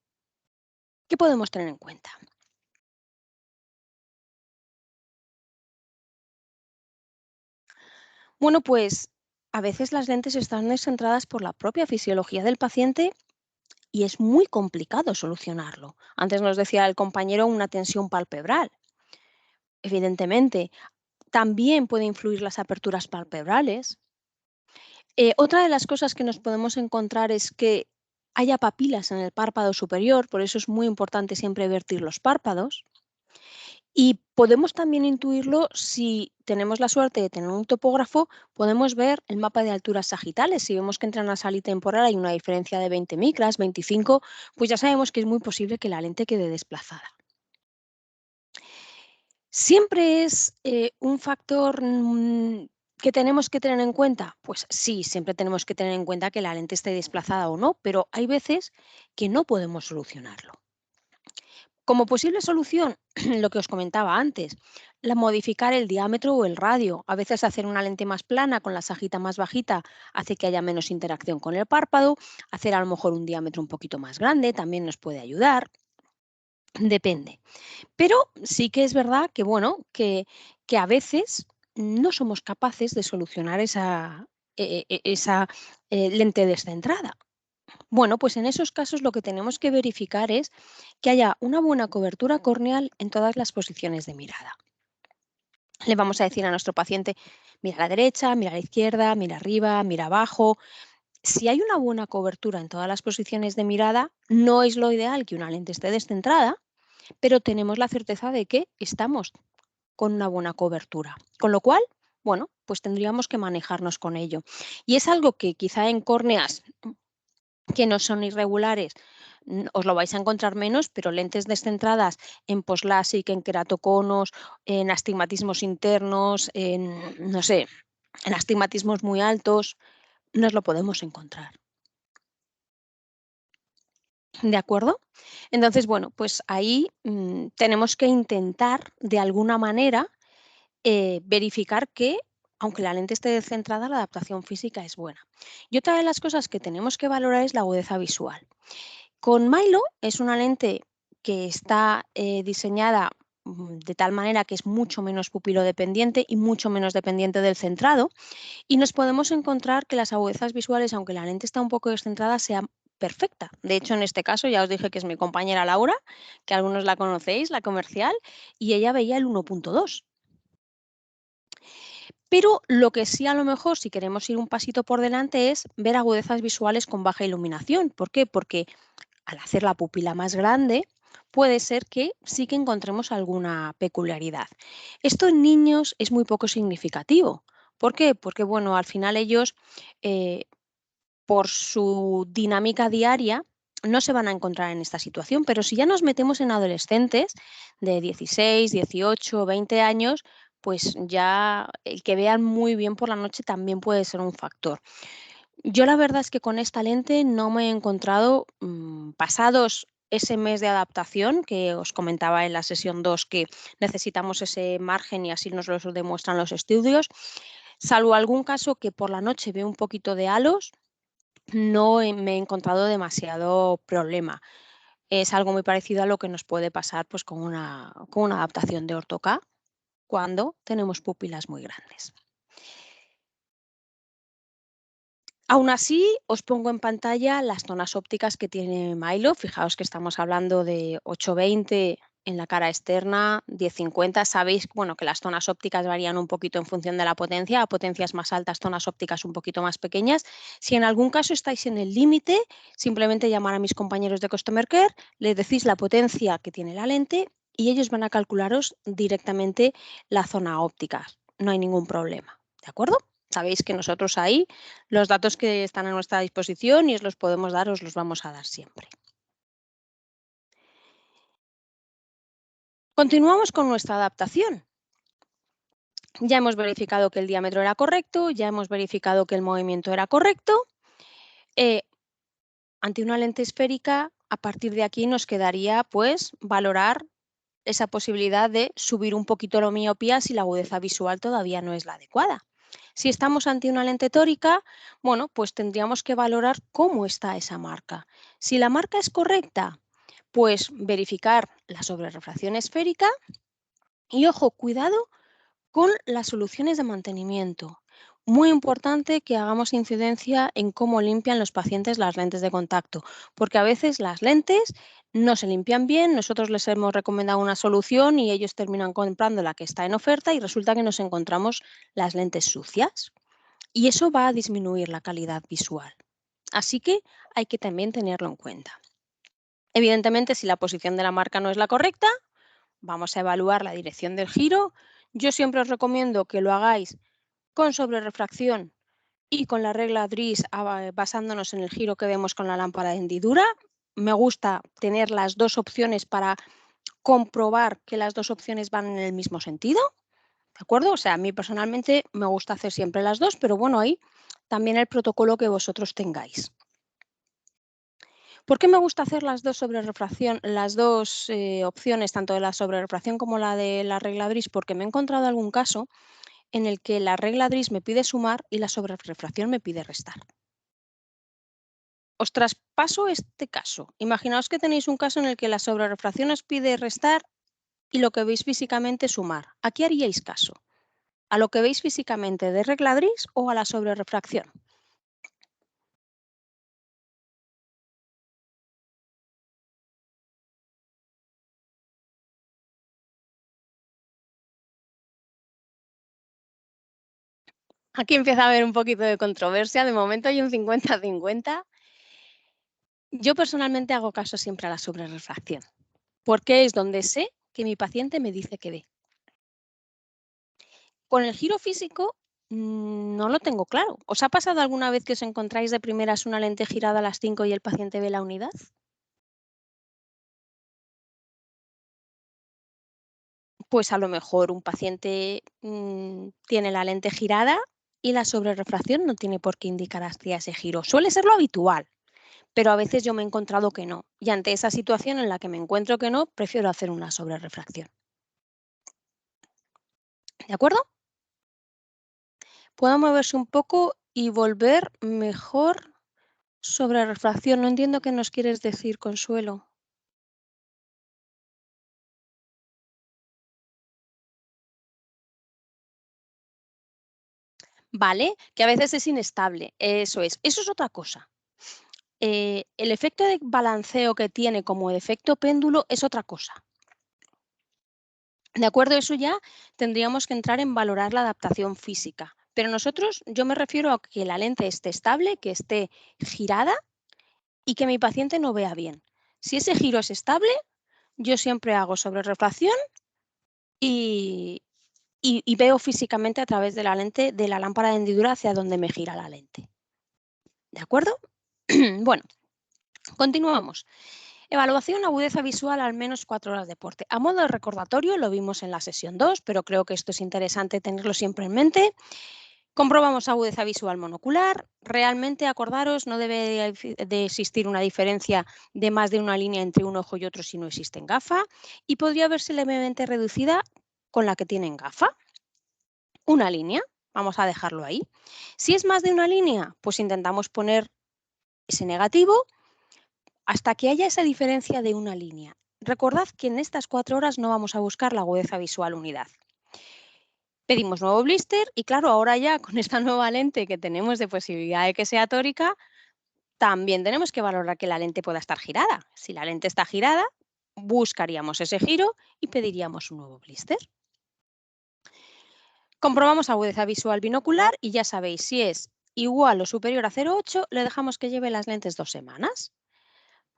podemos tener en cuenta? Bueno, pues a veces las lentes están descentradas por la propia fisiología del paciente y es muy complicado solucionarlo. Antes nos decía el compañero una tensión palpebral. Evidentemente, también puede influir las aperturas palpebrales. Otra de las cosas que nos podemos encontrar es que haya papilas en el párpado superior, por eso es muy importante siempre vertir los párpados. Y podemos también intuirlo si tenemos la suerte de tener un topógrafo, podemos ver el mapa de alturas sagitales. Si vemos que entre nasal y temporal hay una diferencia de 20 micras, 25, pues ya sabemos que es muy posible que la lente quede desplazada. ¿Siempre es un factor que tenemos que tener en cuenta? Pues sí, siempre tenemos que tener en cuenta que la lente esté desplazada o no, pero hay veces que no podemos solucionarlo. Como posible solución, lo que os comentaba antes, modificar el diámetro o el radio. A veces hacer una lente más plana con la sagita más bajita hace que haya menos interacción con el párpado. Hacer a lo mejor un diámetro un poquito más grande también nos puede ayudar. Depende. Pero sí que es verdad que, bueno, que a veces no somos capaces de solucionar esa lente descentrada. Bueno, pues en esos casos lo que tenemos que verificar es que haya una buena cobertura corneal en todas las posiciones de mirada. Le vamos a decir a nuestro paciente, mira a la derecha, mira a la izquierda, mira arriba, mira abajo. Si hay una buena cobertura en todas las posiciones de mirada, no es lo ideal que una lente esté descentrada, pero tenemos la certeza de que estamos con una buena cobertura. Con lo cual, bueno, pues tendríamos que manejarnos con ello. Y es algo que quizá en córneas que no son irregulares, os lo vais a encontrar menos, pero lentes descentradas en poslásic, en queratoconos, en astigmatismos internos, en, no sé, en astigmatismos muy altos, nos lo podemos encontrar. ¿De acuerdo? Entonces, bueno, pues ahí tenemos que intentar de alguna manera verificar que, aunque la lente esté descentrada, la adaptación física es buena. Y otra de las cosas que tenemos que valorar es la agudeza visual. Con Milo es una lente que está diseñada de tal manera que es mucho menos pupilodependiente y mucho menos dependiente del centrado, y nos podemos encontrar que las agudezas visuales, aunque la lente está un poco descentrada, sea perfecta. De hecho, en este caso ya os dije que es mi compañera Laura, que algunos la conocéis, la comercial, y ella veía el 1.2. Pero lo que sí, a lo mejor, si queremos ir un pasito por delante, es ver agudezas visuales con baja iluminación. ¿Por qué? Porque al hacer la pupila más grande, puede ser que sí que encontremos alguna peculiaridad. Esto en niños es muy poco significativo. ¿Por qué? Porque, bueno, al final ellos, eh, por su dinámica diaria, no se van a encontrar en esta situación, pero si ya nos metemos en adolescentes de 16, 18, 20 años, pues ya el que vean muy bien por la noche también puede ser un factor. Yo la verdad es que con esta lente no me he encontrado, pasados ese mes de adaptación que os comentaba en la sesión 2 que necesitamos ese margen y así nos lo demuestran los estudios, salvo algún caso que por la noche veo un poquito de halos, no me he encontrado demasiado problema. Es algo muy parecido a lo que nos puede pasar pues, con una adaptación de orto-K cuando tenemos pupilas muy grandes. Aún así, os pongo en pantalla las zonas ópticas que tiene Milo. Fijaos que estamos hablando de 820 en la cara externa, 1050. Sabéis bueno, que las zonas ópticas varían un poquito en función de la potencia. A potencias más altas, zonas ópticas un poquito más pequeñas. Si en algún caso estáis en el límite, simplemente llamar a mis compañeros de Customer Care, les decís la potencia que tiene la lente y ellos van a calcularos directamente la zona óptica. No hay ningún problema. ¿De acuerdo? Sabéis que nosotros ahí los datos que están a nuestra disposición y os los podemos dar, os los vamos a dar siempre. Continuamos con nuestra adaptación. Ya hemos verificado que el diámetro era correcto, ya hemos verificado que el movimiento era correcto. Eh, ante una lente esférica, a partir de aquí nos quedaría pues valorar esa posibilidad de subir un poquito la miopía si la agudeza visual todavía no es la adecuada. Si estamos ante una lente tórica, bueno, pues tendríamos que valorar cómo está esa marca. Si la marca es correcta, pues verificar la sobrerrefracción esférica y, ojo, cuidado con las soluciones de mantenimiento. Muy importante que hagamos incidencia en cómo limpian los pacientes las lentes de contacto, porque a veces las lentes no se limpian bien, nosotros les hemos recomendado una solución y ellos terminan comprando la que está en oferta y resulta que nos encontramos las lentes sucias y eso va a disminuir la calidad visual. Así que hay que también tenerlo en cuenta. Evidentemente, si la posición de la marca no es la correcta, vamos a evaluar la dirección del giro. Yo siempre os recomiendo que lo hagáis con sobrerrefracción y con la regla DRIS basándonos en el giro que vemos con la lámpara de hendidura. Me gusta tener las dos opciones para comprobar que las dos opciones van en el mismo sentido, ¿de acuerdo? O sea, a mí personalmente me gusta hacer siempre las dos, pero bueno, ahí también el protocolo que vosotros tengáis. ¿Por qué me gusta hacer las dos sobrerrefracción, las dos opciones, tanto de la sobrerrefracción como la de la regla DRIS? Porque me he encontrado algún caso en el que la regla DRIS me pide sumar y la sobrerrefracción me pide restar. Os traspaso este caso. Imaginaos que tenéis un caso en el que la sobrerrefracción os pide restar y lo que veis físicamente sumar. ¿A qué haríais caso? ¿A lo que veis físicamente de regla DRIS o a la sobrerrefracción? Aquí empieza a haber un poquito de controversia. De momento hay un 50-50. Yo personalmente hago caso siempre a la sobrerrefracción, porque es donde sé que mi paciente me dice que ve. Con el giro físico no lo tengo claro. ¿Os ha pasado alguna vez que os encontráis de primeras una lente girada a las 5 y el paciente ve la unidad? Pues a lo mejor un paciente tiene la lente girada y la sobrerrefracción no tiene por qué indicar hacia ese giro. Suele ser lo habitual, pero a veces yo me he encontrado que no. Y ante esa situación en la que me encuentro que no, prefiero hacer una sobrerrefracción. ¿De acuerdo? Puedo moverse un poco y volver mejor sobre refracción. No entiendo qué nos quieres decir, Consuelo. Vale, que a veces es inestable. Eso es. Eso es otra cosa. El efecto de balanceo que tiene como efecto péndulo es otra cosa. De acuerdo, eso ya tendríamos que entrar en valorar la adaptación física. Pero nosotros, yo me refiero a que la lente esté estable, que esté girada y que mi paciente no vea bien. Si ese giro es estable, yo siempre hago sobrerrefracción y, y veo físicamente a través de la lente de la lámpara de hendidura hacia donde me gira la lente. ¿De acuerdo? Bueno, continuamos. Evaluación agudeza visual al menos 4 horas de deporte. A modo de recordatorio, lo vimos en la sesión 2, pero creo que esto es interesante tenerlo siempre en mente. Comprobamos agudeza visual monocular. Realmente, acordaros, no debe de existir una diferencia de más de una línea entre un ojo y otro si no existe en gafa, y podría verse levemente reducida con la que tienen gafa. Una línea, vamos a dejarlo ahí. Si es más de una línea, pues intentamos poner ese negativo hasta que haya esa diferencia de una línea. Recordad que en estas 4 horas no vamos a buscar la agudeza visual unidad. Pedimos nuevo blister y claro, ahora ya con esta nueva lente que tenemos de posibilidad de que sea tórica, también tenemos que valorar que la lente pueda estar girada. Si la lente está girada, buscaríamos ese giro y pediríamos un nuevo blister. Comprobamos agudeza visual binocular y ya sabéis, si es igual o superior a 0,8, le dejamos que lleve las lentes 2 semanas.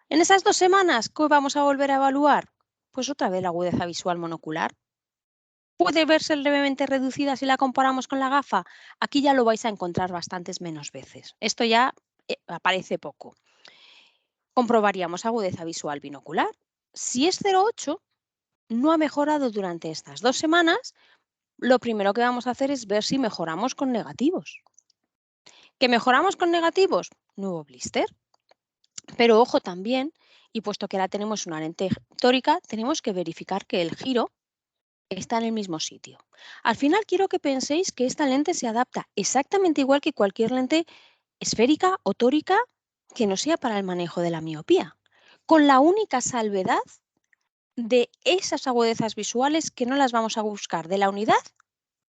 En esas 2 semanas, ¿qué vamos a volver a evaluar? Pues otra vez la agudeza visual monocular. ¿Puede verse levemente reducida si la comparamos con la gafa? Aquí ya lo vais a encontrar bastantes menos veces. Esto ya aparece poco. Comprobaríamos agudeza visual binocular. Si es 0,8, no ha mejorado durante estas 2 semanas, lo primero que vamos a hacer es ver si mejoramos con negativos. ¿Que mejoramos con negativos? Nuevo blister. Pero ojo también, y puesto que ahora tenemos una lente tórica, tenemos que verificar que el giro está en el mismo sitio. Al final quiero que penséis que esta lente se adapta exactamente igual que cualquier lente esférica o tórica que no sea para el manejo de la miopía, con la única salvedad de esas agudezas visuales que no las vamos a buscar de la unidad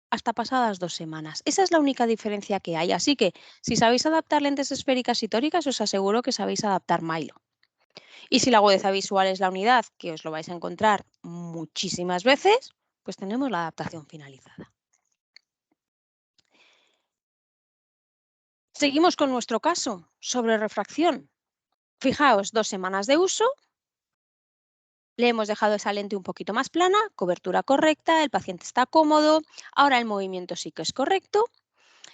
hasta pasadas 2 semanas. Esa es la única diferencia que hay. Así que si sabéis adaptar lentes esféricas y tóricas, os aseguro que sabéis adaptar Milo. Y si la agudeza visual es la unidad, que os lo vais a encontrar muchísimas veces, pues tenemos la adaptación finalizada. Seguimos con nuestro caso sobre refracción. Fijaos, 2 semanas de uso, le hemos dejado esa lente un poquito más plana, cobertura correcta, el paciente está cómodo, ahora el movimiento sí que es correcto.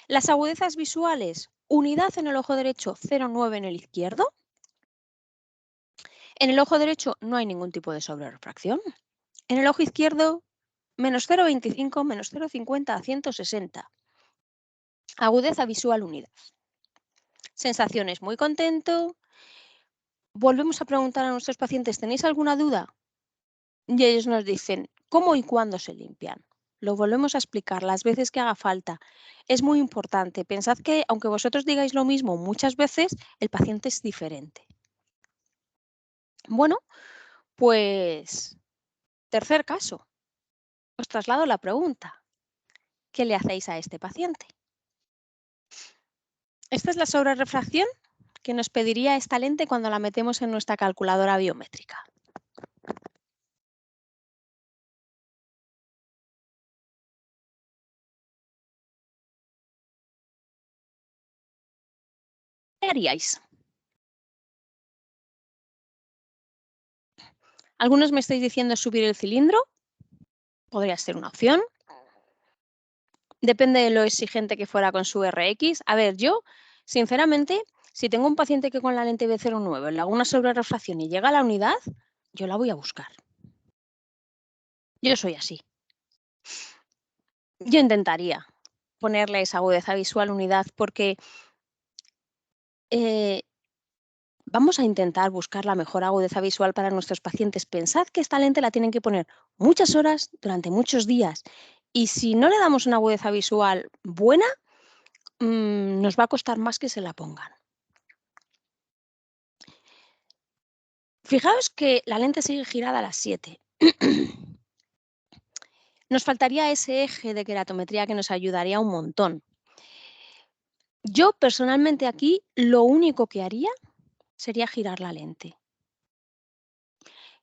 Las agudezas visuales, unidad en el ojo derecho, 0,9 en el izquierdo. En el ojo derecho no hay ningún tipo de sobrerefracción. En el ojo izquierdo, menos 0,25, menos 0,50 a 160. Agudeza visual unidad. Sensaciones, muy contento. Volvemos a preguntar a nuestros pacientes, ¿tenéis alguna duda? Y ellos nos dicen, ¿cómo y cuándo se limpian? Lo volvemos a explicar las veces que haga falta. Es muy importante. Pensad que aunque vosotros digáis lo mismo muchas veces, el paciente es diferente. Bueno, pues tercer caso. Os traslado la pregunta. ¿Qué le hacéis a este paciente? Esta es la sobrerrefracción que nos pediría esta lente cuando la metemos en nuestra calculadora biométrica. ¿Qué haríais? Algunos me estáis diciendo subir el cilindro. Podría ser una opción. Depende de lo exigente que fuera con su RX. A ver, yo, sinceramente, si tengo un paciente que con la lente B09 le hago una sobrerrefracción y llega a la unidad, yo la voy a buscar. Yo soy así. Yo intentaría ponerle esa agudeza visual unidad porque vamos a intentar buscar la mejor agudeza visual para nuestros pacientes. Pensad que esta lente la tienen que poner muchas horas durante muchos días y si no le damos una agudeza visual buena, nos va a costar más que se la pongan. Fijaos que la lente sigue girada a las 7. Nos faltaría ese eje de queratometría que nos ayudaría un montón. Yo personalmente aquí lo único que haría sería girar la lente.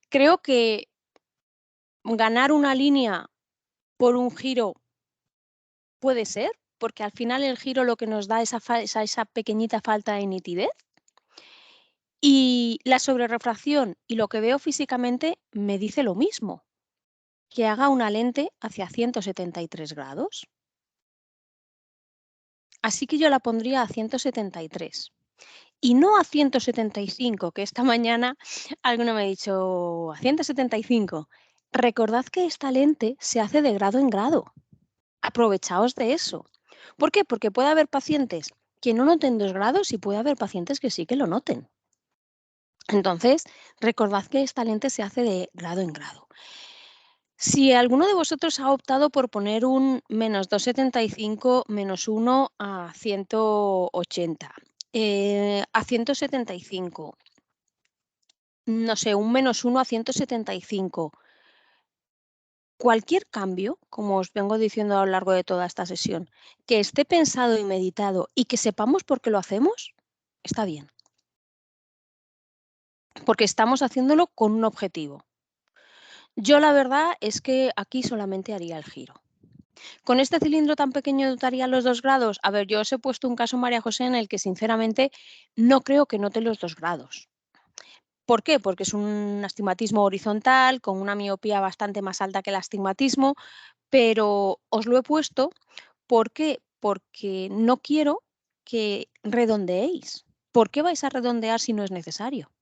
Creo que ganar una línea por un giro puede ser, porque al final el giro lo que nos da es esa pequeñita falta de nitidez. Y la sobrerrefracción y lo que veo físicamente me dice lo mismo, que haga una lente hacia 173 grados. Así que yo la pondría a 173 y no a 175, que esta mañana alguno me ha dicho a 175. Recordad que esta lente se hace de grado en grado. Aprovechaos de eso. ¿Por qué? Porque puede haber pacientes que no noten 2 grados y puede haber pacientes que sí que lo noten. Entonces, recordad que esta lente se hace de grado en grado. Si alguno de vosotros ha optado por poner un menos 2,75 menos 1 a 180, a 175, no sé, un menos 1 a 175, cualquier cambio, como os vengo diciendo a lo largo de toda esta sesión, que esté pensado y meditado y que sepamos por qué lo hacemos, está bien. Porque estamos haciéndolo con un objetivo. Yo la verdad es que aquí solamente haría el giro. ¿Con este cilindro tan pequeño notaría los 2 grados? A ver, yo os he puesto un caso, María José, en el que sinceramente no creo que note los 2 grados. ¿Por qué? Porque es un astigmatismo horizontal, con una miopía bastante más alta que el astigmatismo, pero os lo he puesto, ¿por qué? Porque no quiero que redondeéis. ¿Por qué vais a redondear si no es necesario?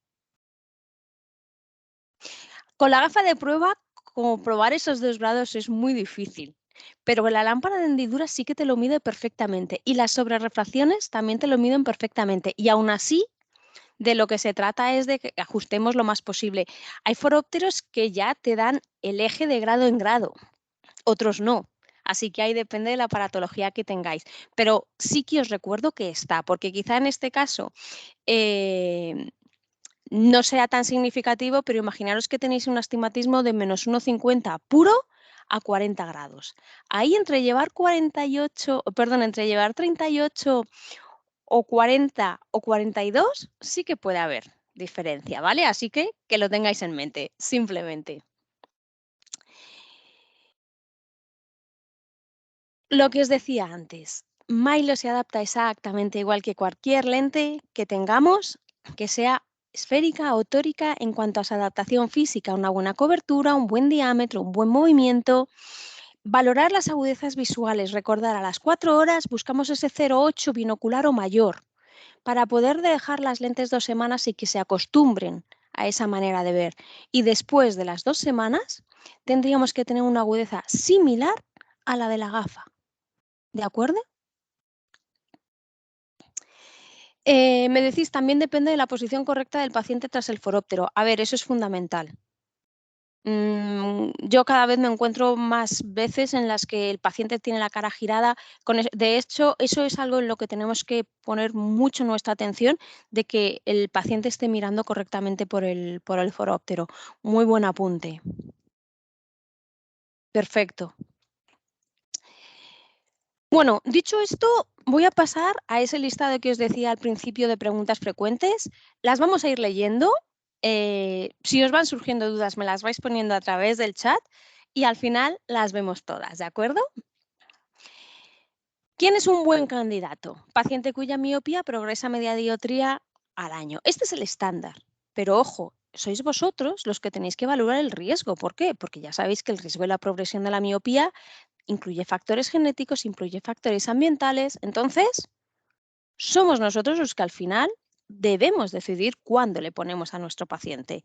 Con la gafa de prueba, comprobar esos 2 grados es muy difícil, pero con la lámpara de hendidura sí que te lo mide perfectamente y las sobrerrefracciones también te lo miden perfectamente y aún así de lo que se trata es de que ajustemos lo más posible. Hay forópteros que ya te dan el eje de grado en grado, otros no. Así que ahí depende de la aparatología que tengáis. Pero sí que os recuerdo que está, porque quizá en este caso eh, no sea tan significativo, pero imaginaros que tenéis un astigmatismo de menos 1,50 puro a 40 grados. Ahí entre llevar 48, perdón, entre llevar 38 o 40 o 42 sí que puede haber diferencia, ¿vale? Así que lo tengáis en mente, simplemente. Lo que os decía antes, Milo se adapta exactamente igual que cualquier lente que tengamos, que sea esférica o tórica en cuanto a su adaptación física, una buena cobertura, un buen diámetro, un buen movimiento. Valorar las agudezas visuales, recordar a las 4 horas buscamos ese 0,8 binocular o mayor para poder dejar las lentes 2 semanas y que se acostumbren a esa manera de ver. Y después de las 2 semanas tendríamos que tener una agudeza similar a la de la gafa. ¿De acuerdo? Me decís, también depende de la posición correcta del paciente tras el foróptero. A ver, eso es fundamental. Yo cada vez me encuentro más veces en las que el paciente tiene la cara girada. De hecho, eso es algo en lo que tenemos que poner mucho nuestra atención, de que el paciente esté mirando correctamente por el foróptero. Muy buen apunte. Perfecto. Bueno, dicho esto, voy a pasar a ese listado que os decía al principio de preguntas frecuentes. Las vamos a ir leyendo. Si os van surgiendo dudas, me las vais poniendo a través del chat y al final las vemos todas, ¿de acuerdo? ¿Quién es un buen candidato? Paciente cuya miopía progresa media dioptría al año. Este es el estándar, pero ojo, sois vosotros los que tenéis que evaluar el riesgo. ¿Por qué? Porque ya sabéis que el riesgo de la progresión de la miopía incluye factores genéticos, incluye factores ambientales. Entonces, somos nosotros los que al final debemos decidir cuándo le ponemos a nuestro paciente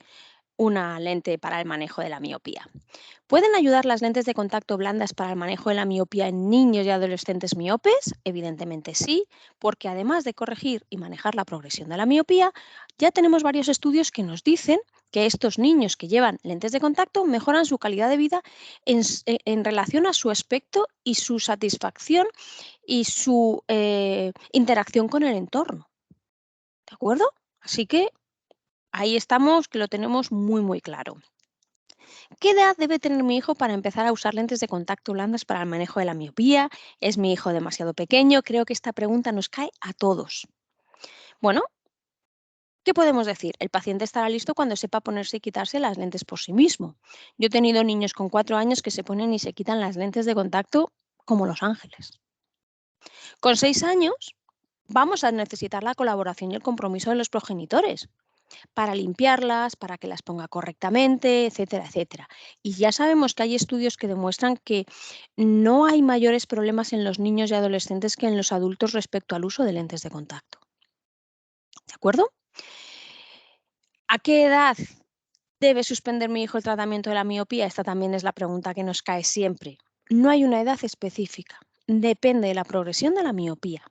una lente para el manejo de la miopía. ¿Pueden ayudar las lentes de contacto blandas para el manejo de la miopía en niños y adolescentes miopes? Evidentemente sí, porque además de corregir y manejar la progresión de la miopía, ya tenemos varios estudios que nos dicen que estos niños que llevan lentes de contacto mejoran su calidad de vida en relación a su aspecto y su satisfacción y su interacción con el entorno. ¿De acuerdo? Así que ahí estamos, que lo tenemos muy, muy claro. ¿Qué edad debe tener mi hijo para empezar a usar lentes de contacto blandas para el manejo de la miopía? ¿Es mi hijo demasiado pequeño? Creo que esta pregunta nos cae a todos. Bueno, ¿qué podemos decir? El paciente estará listo cuando sepa ponerse y quitarse las lentes por sí mismo. Yo he tenido niños con 4 años que se ponen y se quitan las lentes de contacto como los ángeles. Con 6 años vamos a necesitar la colaboración y el compromiso de los progenitores para limpiarlas, para que las ponga correctamente, etcétera, etcétera. Y ya sabemos que hay estudios que demuestran que no hay mayores problemas en los niños y adolescentes que en los adultos respecto al uso de lentes de contacto. ¿De acuerdo? ¿A qué edad debe suspender mi hijo el tratamiento de la miopía? Esta también es la pregunta que nos cae siempre. No hay una edad específica. Depende de la progresión de la miopía.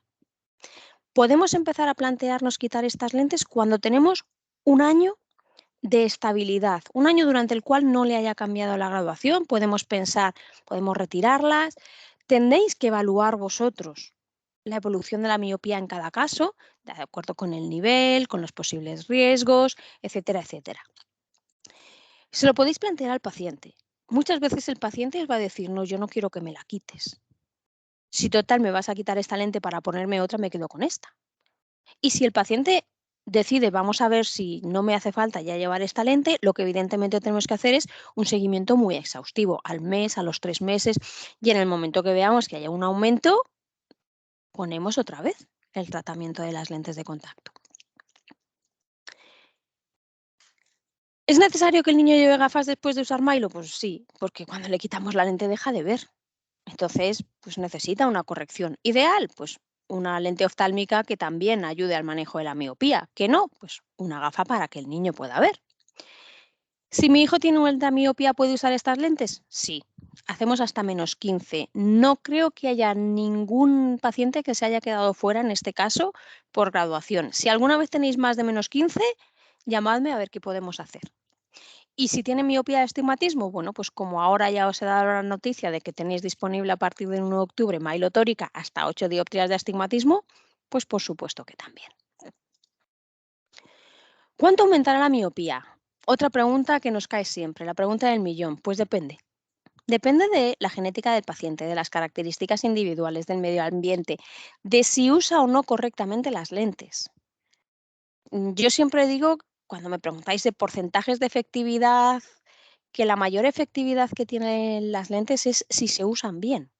Podemos empezar a plantearnos quitar estas lentes cuando tenemos un año de estabilidad, un año durante el cual no le haya cambiado la graduación. Podemos pensar, podemos retirarlas. Tendréis que evaluar vosotros la evolución de la miopía en cada caso, de acuerdo con el nivel, con los posibles riesgos, etcétera, etcétera. Se lo podéis plantear al paciente. Muchas veces el paciente os va a decir, no, yo no quiero que me la quites. Si total me vas a quitar esta lente para ponerme otra, me quedo con esta. Y si el paciente decide, vamos a ver si no me hace falta ya llevar esta lente, lo que evidentemente tenemos que hacer es un seguimiento muy exhaustivo, al mes, a los 3 meses, y en el momento que veamos que haya un aumento, ponemos otra vez el tratamiento de las lentes de contacto. ¿Es necesario que el niño lleve gafas después de usar Milo? Pues sí, porque cuando le quitamos la lente deja de ver. Entonces, pues necesita una corrección. Ideal, pues una lente oftálmica que también ayude al manejo de la miopía. Que no, pues una gafa para que el niño pueda ver. Si mi hijo tiene una miopía, ¿puede usar estas lentes? Sí, hacemos hasta -15. No creo que haya ningún paciente que se haya quedado fuera en este caso por graduación. Si alguna vez tenéis más de -15, llamadme a ver qué podemos hacer. Y si tiene miopía de astigmatismo, bueno, pues como ahora ya os he dado la noticia de que tenéis disponible a partir del 1 de octubre Milo Tórica hasta 8 dioptrías de astigmatismo, pues por supuesto que también. ¿Cuánto aumentará la miopía? Otra pregunta que nos cae siempre, la pregunta del millón. Pues depende. Depende de la genética del paciente, de las características individuales del medio ambiente, de si usa o no correctamente las lentes. Yo siempre digo, cuando me preguntáis de porcentajes de efectividad, que la mayor efectividad que tienen las lentes es si se usan bien.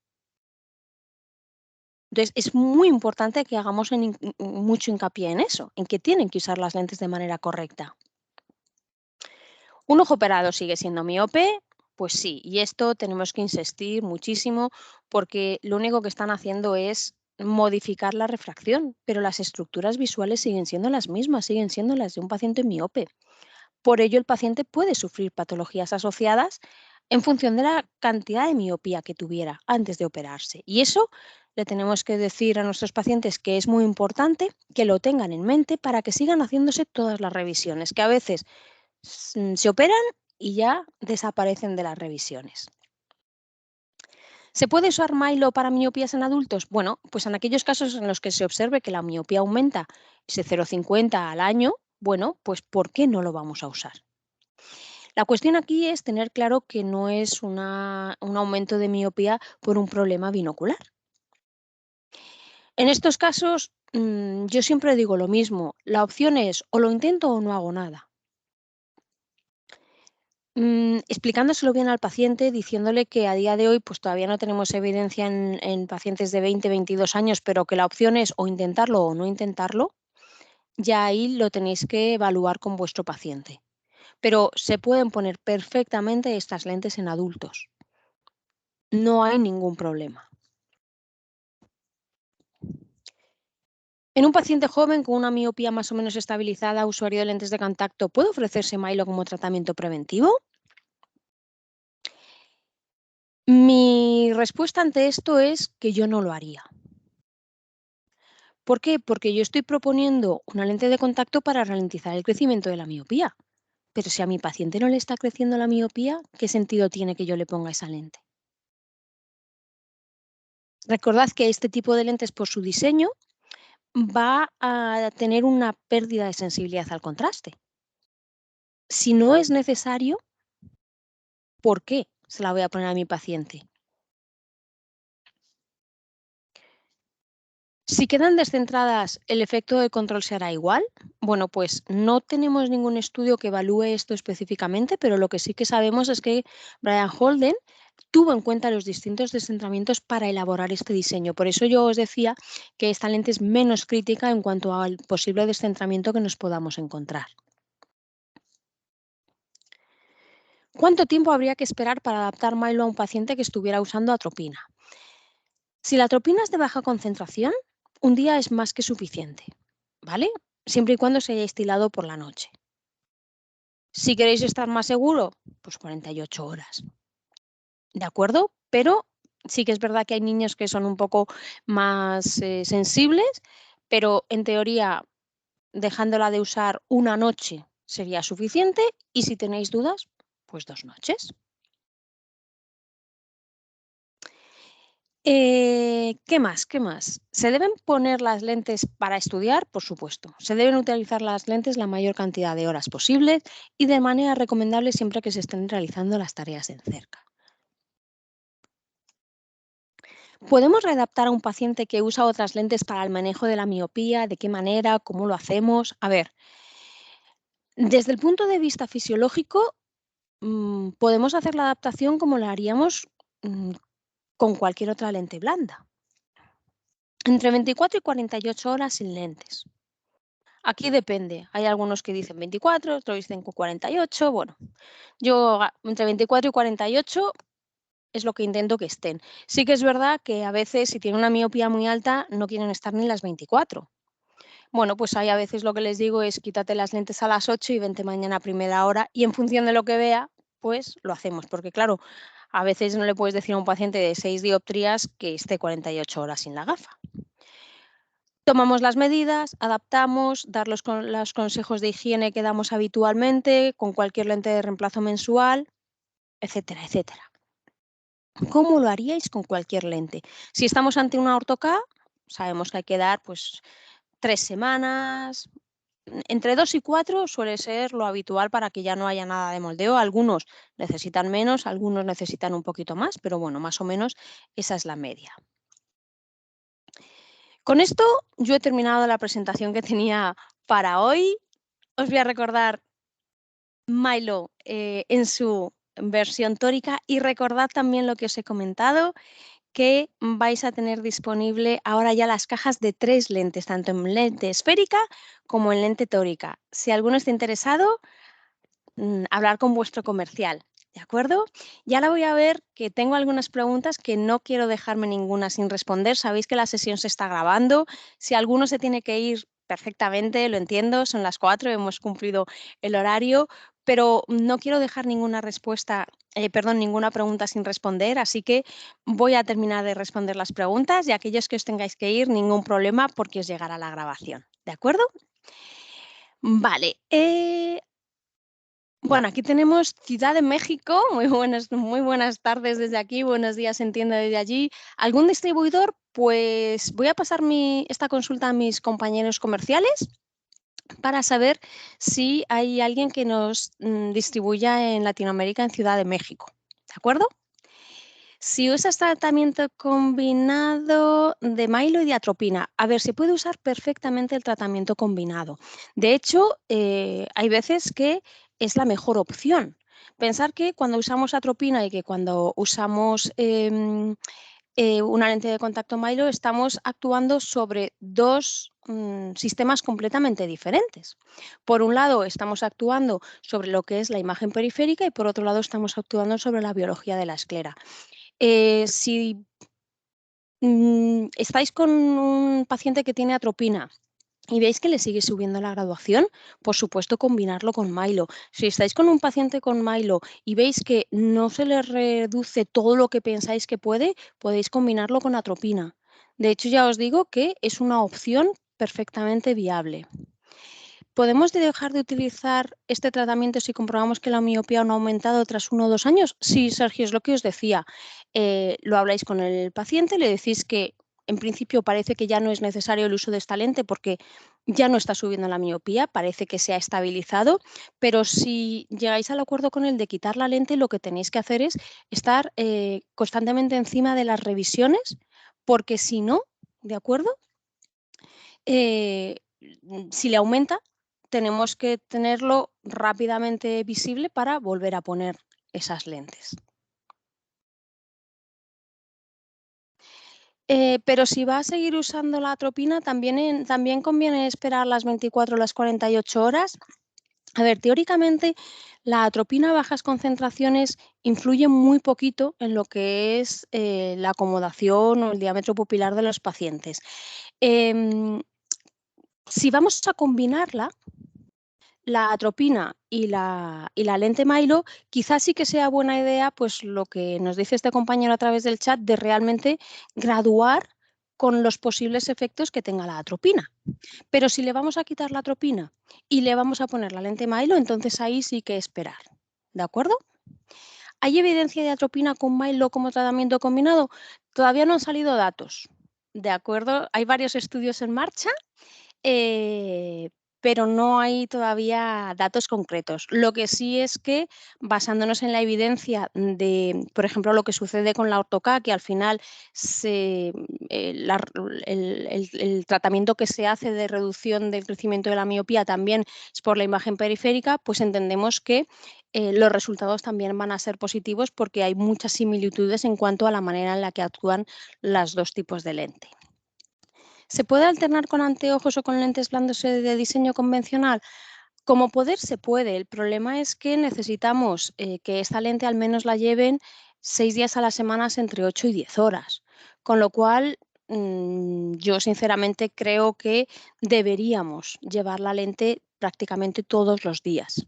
Entonces, es muy importante que hagamos mucho hincapié en eso, en que tienen que usar las lentes de manera correcta. ¿Un ojo operado sigue siendo miope? Pues sí, y esto tenemos que insistir muchísimo porque lo único que están haciendo es modificar la refracción, pero las estructuras visuales siguen siendo las mismas, siguen siendo las de un paciente miope. Por ello, el paciente puede sufrir patologías asociadas en función de la cantidad de miopía que tuviera antes de operarse. Y eso le tenemos que decir a nuestros pacientes que es muy importante que lo tengan en mente para que sigan haciéndose todas las revisiones, que a veces se operan y ya desaparecen de las revisiones. ¿Se puede usar Milo para miopías en adultos? Bueno, pues en aquellos casos en los que se observe que la miopía aumenta ese 0,50 al año, bueno, pues ¿por qué no lo vamos a usar? La cuestión aquí es tener claro que no es un aumento de miopía por un problema binocular. En estos casos, yo siempre digo lo mismo, la opción es o lo intento o no hago nada. Explicándoselo bien al paciente, diciéndole que a día de hoy pues todavía no tenemos evidencia en pacientes de 20, 22 años, pero que la opción es o intentarlo o no intentarlo, ya ahí lo tenéis que evaluar con vuestro paciente. Pero se pueden poner perfectamente estas lentes en adultos. No hay ningún problema. En un paciente joven con una miopía más o menos estabilizada, usuario de lentes de contacto, ¿puede ofrecerse Milo como tratamiento preventivo? Mi respuesta ante esto es que yo no lo haría. ¿Por qué? Porque yo estoy proponiendo una lente de contacto para ralentizar el crecimiento de la miopía. Pero si a mi paciente no le está creciendo la miopía, ¿qué sentido tiene que yo le ponga esa lente? Recordad que este tipo de lentes, por su diseño, va a tener una pérdida de sensibilidad al contraste. Si no es necesario, ¿por qué se la voy a poner a mi paciente? Si quedan descentradas, ¿el efecto de control será igual? Bueno, pues no tenemos ningún estudio que evalúe esto específicamente, pero lo que sí que sabemos es que Brian Holden tuvo en cuenta los distintos descentramientos para elaborar este diseño. Por eso yo os decía que esta lente es menos crítica en cuanto al posible descentramiento que nos podamos encontrar. ¿Cuánto tiempo habría que esperar para adaptar Milo a un paciente que estuviera usando atropina? Si la atropina es de baja concentración, un día es más que suficiente, ¿vale? Siempre y cuando se haya estilado por la noche. Si queréis estar más seguro, pues 48 horas, ¿de acuerdo? Pero sí que es verdad que hay niños que son un poco más sensibles, pero en teoría, dejándola de usar una noche sería suficiente y si tenéis dudas, pues 2 noches. ¿Qué más? ¿Qué más? ¿Se deben poner las lentes para estudiar? Por supuesto. Se deben utilizar las lentes la mayor cantidad de horas posibles y de manera recomendable siempre que se estén realizando las tareas en cerca. ¿Podemos readaptar a un paciente que usa otras lentes para el manejo de la miopía? ¿De qué manera? ¿Cómo lo hacemos? A ver, desde el punto de vista fisiológico, podemos hacer la adaptación como la haríamos con cualquier otra lente blanda. Entre 24 y 48 horas sin lentes. Aquí depende. Hay algunos que dicen 24, otros dicen 48. Bueno, yo entre 24 y 48 es lo que intento que estén. Sí que es verdad que a veces si tienen una miopía muy alta no quieren estar ni las 24. Bueno, pues ahí a veces lo que les digo es quítate las lentes a las 8 y vente mañana a primera hora y en función de lo que vea, pues lo hacemos. Porque claro, a veces no le puedes decir a un paciente de 6 dioptrías que esté 48 horas sin la gafa. Tomamos las medidas, adaptamos, dar los consejos de higiene que damos habitualmente, con cualquier lente de reemplazo mensual, etcétera, etcétera. ¿Cómo lo haríais con cualquier lente? Si estamos ante una orto-K, sabemos que hay que dar pues 3 semanas, entre 2 y 4 suele ser lo habitual para que ya no haya nada de moldeo. Algunos necesitan menos, algunos necesitan un poquito más, pero bueno, más o menos esa es la media. Con esto yo he terminado la presentación que tenía para hoy. Os voy a recordar Milo en su versión tórica y recordad también lo que os he comentado, que vais a tener disponible ahora ya las cajas de 3 lentes, tanto en lente esférica como en lente tórica. Si alguno está interesado, hablar con vuestro comercial, ¿de acuerdo? Y ahora voy a ver que tengo algunas preguntas que no quiero dejarme ninguna sin responder. Sabéis que la sesión se está grabando. Si alguno se tiene que ir, perfectamente, lo entiendo, son las 4, hemos cumplido el horario, pero no quiero dejar ninguna respuesta, ninguna pregunta sin responder, así que voy a terminar de responder las preguntas y aquellos que os tengáis que ir, ningún problema porque os llegará la grabación, ¿de acuerdo? Vale, bueno, aquí tenemos Ciudad de México. Muy buenas tardes desde aquí, buenos días, entiendo, desde allí. ¿Algún distribuidor? Pues voy a pasar esta consulta a mis compañeros comerciales para saber si hay alguien que nos distribuya en Latinoamérica, en Ciudad de México. ¿De acuerdo? Si usas tratamiento combinado de Milo y de atropina, a ver, se puede usar perfectamente el tratamiento combinado. De hecho, hay veces que es la mejor opción. Pensar que cuando usamos atropina y que cuando usamos una lente de contacto Milo estamos actuando sobre dos sistemas completamente diferentes. Por un lado, estamos actuando sobre lo que es la imagen periférica y por otro lado, estamos actuando sobre la biología de la esclera. Si estáis con un paciente que tiene atropina y veis que le sigue subiendo la graduación, por supuesto combinarlo con Milo. Si estáis con un paciente con Milo y veis que no se le reduce todo lo que pensáis que puede, podéis combinarlo con atropina. De hecho, ya os digo que es una opción perfectamente viable. ¿Podemos dejar de utilizar este tratamiento si comprobamos que la miopía no ha aumentado tras 1 o 2 años? Sí, Sergio, es lo que os decía. Lo habláis con el paciente, le decís que en principio parece que ya no es necesario el uso de esta lente porque ya no está subiendo la miopía, parece que se ha estabilizado, pero si llegáis al acuerdo con él de quitar la lente, lo que tenéis que hacer es estar constantemente encima de las revisiones, porque si no, ¿de acuerdo? Eh, si le aumenta, tenemos que tenerlo rápidamente visible para volver a poner esas lentes. Pero si va a seguir usando la atropina, también conviene esperar las 24 o las 48 horas. A ver, teóricamente la atropina a bajas concentraciones influye muy poquito en lo que es la acomodación o el diámetro pupilar de los pacientes. Em, si vamos a combinarla, la atropina y la lente Milo, quizás sí que sea buena idea, pues lo que nos dice este compañero a través del chat, de realmente graduar con los posibles efectos que tenga la atropina. Pero si le vamos a quitar la atropina y le vamos a poner la lente Milo, entonces ahí sí que esperar. ¿De acuerdo? ¿Hay evidencia de atropina con Milo como tratamiento combinado? Todavía no han salido datos. ¿De acuerdo? Hay varios estudios en marcha, eh, pero no hay todavía datos concretos. Lo que sí es que, basándonos en la evidencia de, por ejemplo, lo que sucede con la ortoca, que al final se, el tratamiento que se hace de reducción del crecimiento de la miopía también es por la imagen periférica, pues entendemos que los resultados también van a ser positivos porque hay muchas similitudes en cuanto a la manera en la que actúan los dos tipos de lente. ¿Se puede alternar con anteojos o con lentes blandos de diseño convencional? Como poder se puede. El problema es que necesitamos que esta lente al menos la lleven 6 días a la semana entre 8 y 10 horas. Con lo cual, yo sinceramente creo que deberíamos llevar la lente prácticamente todos los días.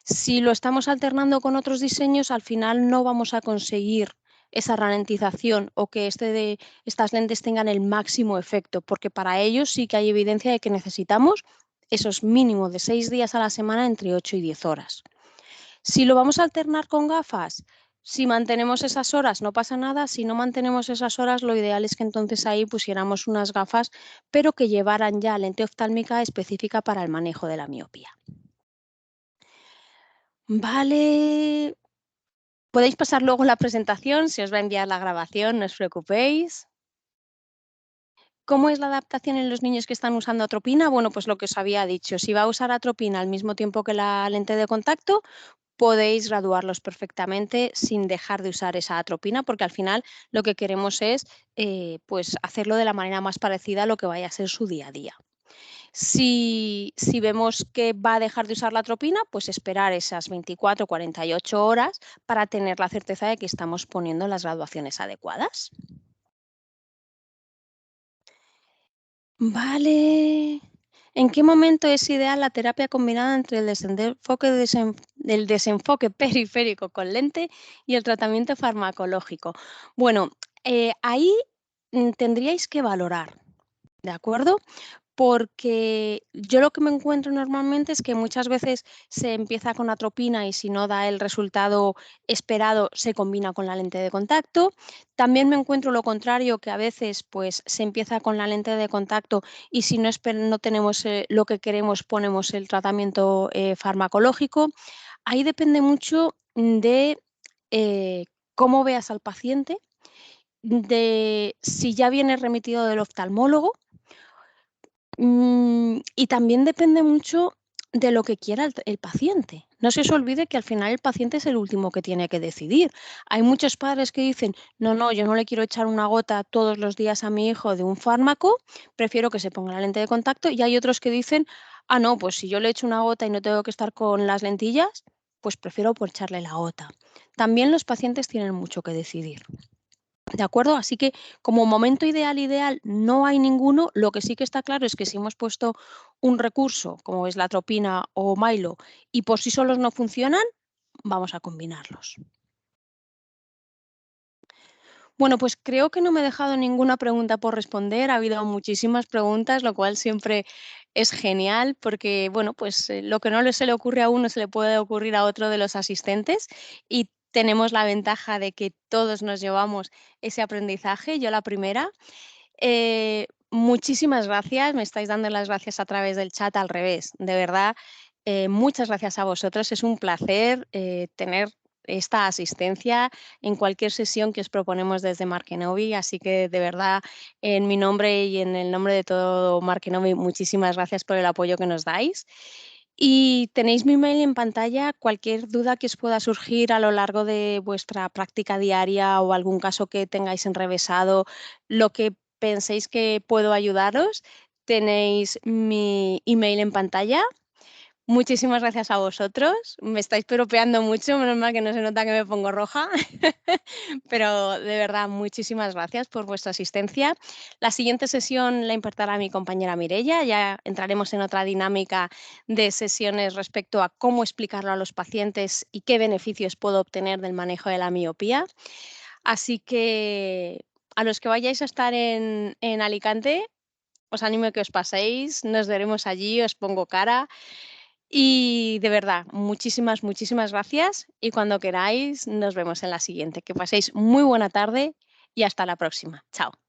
Si lo estamos alternando con otros diseños, al final no vamos a conseguir esa ralentización o que estas lentes tengan el máximo efecto, porque para ellos sí que hay evidencia de que necesitamos esos mínimos de 6 días a la semana entre 8 y 10 horas. Si lo vamos a alternar con gafas, si mantenemos esas horas no pasa nada, si no mantenemos esas horas lo ideal es que entonces ahí pusiéramos unas gafas, pero que llevaran ya lente oftálmica específica para el manejo de la miopía. Vale, podéis pasar luego la presentación, se os va a enviar la grabación, no os preocupéis. ¿Cómo es la adaptación en los niños que están usando atropina? Bueno, pues lo que os había dicho, si va a usar atropina al mismo tiempo que la lente de contacto, podéis graduarlos perfectamente sin dejar de usar esa atropina, porque al final lo que queremos es pues hacerlo de la manera más parecida a lo que vaya a ser su día a día. Si vemos que va a dejar de usar la atropina, pues esperar esas 24 o 48 horas para tener la certeza de que estamos poniendo las graduaciones adecuadas. Vale. ¿En qué momento es ideal la terapia combinada entre el desenfoque periférico con lente y el tratamiento farmacológico? Bueno, ahí tendríais que valorar, ¿de acuerdo? Porque yo lo que me encuentro normalmente es que muchas veces se empieza con atropina y si no da el resultado esperado se combina con la lente de contacto. También me encuentro lo contrario, que a veces pues se empieza con la lente de contacto y si no tenemos lo que queremos ponemos el tratamiento farmacológico. Ahí depende mucho de cómo veas al paciente, de si ya viene remitido del oftalmólogo. Y también depende mucho de lo que quiera el paciente. No se os olvide que al final el paciente es el último que tiene que decidir. Hay muchos padres que dicen, no, no, yo no le quiero echar una gota todos los días a mi hijo de un fármaco, prefiero que se ponga la lente de contacto. Y hay otros que dicen, ah, no, pues si yo le echo una gota y no tengo que estar con las lentillas, pues prefiero echarle la gota. También los pacientes tienen mucho que decidir. ¿De acuerdo? Así que como momento ideal no hay ninguno. Lo que sí que está claro es que si hemos puesto un recurso, como es la atropina o Milo, y por sí solos no funcionan, vamos a combinarlos. Bueno, pues creo que no me he dejado ninguna pregunta por responder. Ha habido muchísimas preguntas, lo cual siempre es genial porque, bueno, pues lo que no se le ocurre a uno se le puede ocurrir a otro de los asistentes y tenemos la ventaja de que todos nos llevamos ese aprendizaje, yo la primera. Muchísimas gracias, me estáis dando las gracias a través del chat al revés, de verdad, muchas gracias a vosotros, es un placer tener esta asistencia en cualquier sesión que os proponemos desde Markenovi, así que de verdad, en mi nombre y en el nombre de todo Markenovi, muchísimas gracias por el apoyo que nos dais. Y tenéis mi mail en pantalla, cualquier duda que os pueda surgir a lo largo de vuestra práctica diaria o algún caso que tengáis enrevesado, lo que penséis que puedo ayudaros, tenéis mi email en pantalla. Muchísimas gracias a vosotros. Me estáis piropeando mucho, menos mal que no se nota que me pongo roja. Pero de verdad, muchísimas gracias por vuestra asistencia. La siguiente sesión la impartirá mi compañera Mireia. Ya entraremos en otra dinámica de sesiones respecto a cómo explicarlo a los pacientes y qué beneficios puedo obtener del manejo de la miopía. Así que a los que vayáis a estar en Alicante, os animo a que os paséis, nos veremos allí, os pongo cara y de verdad, muchísimas gracias y cuando queráis nos vemos en la siguiente. Que paséis muy buena tarde y hasta la próxima. Chao.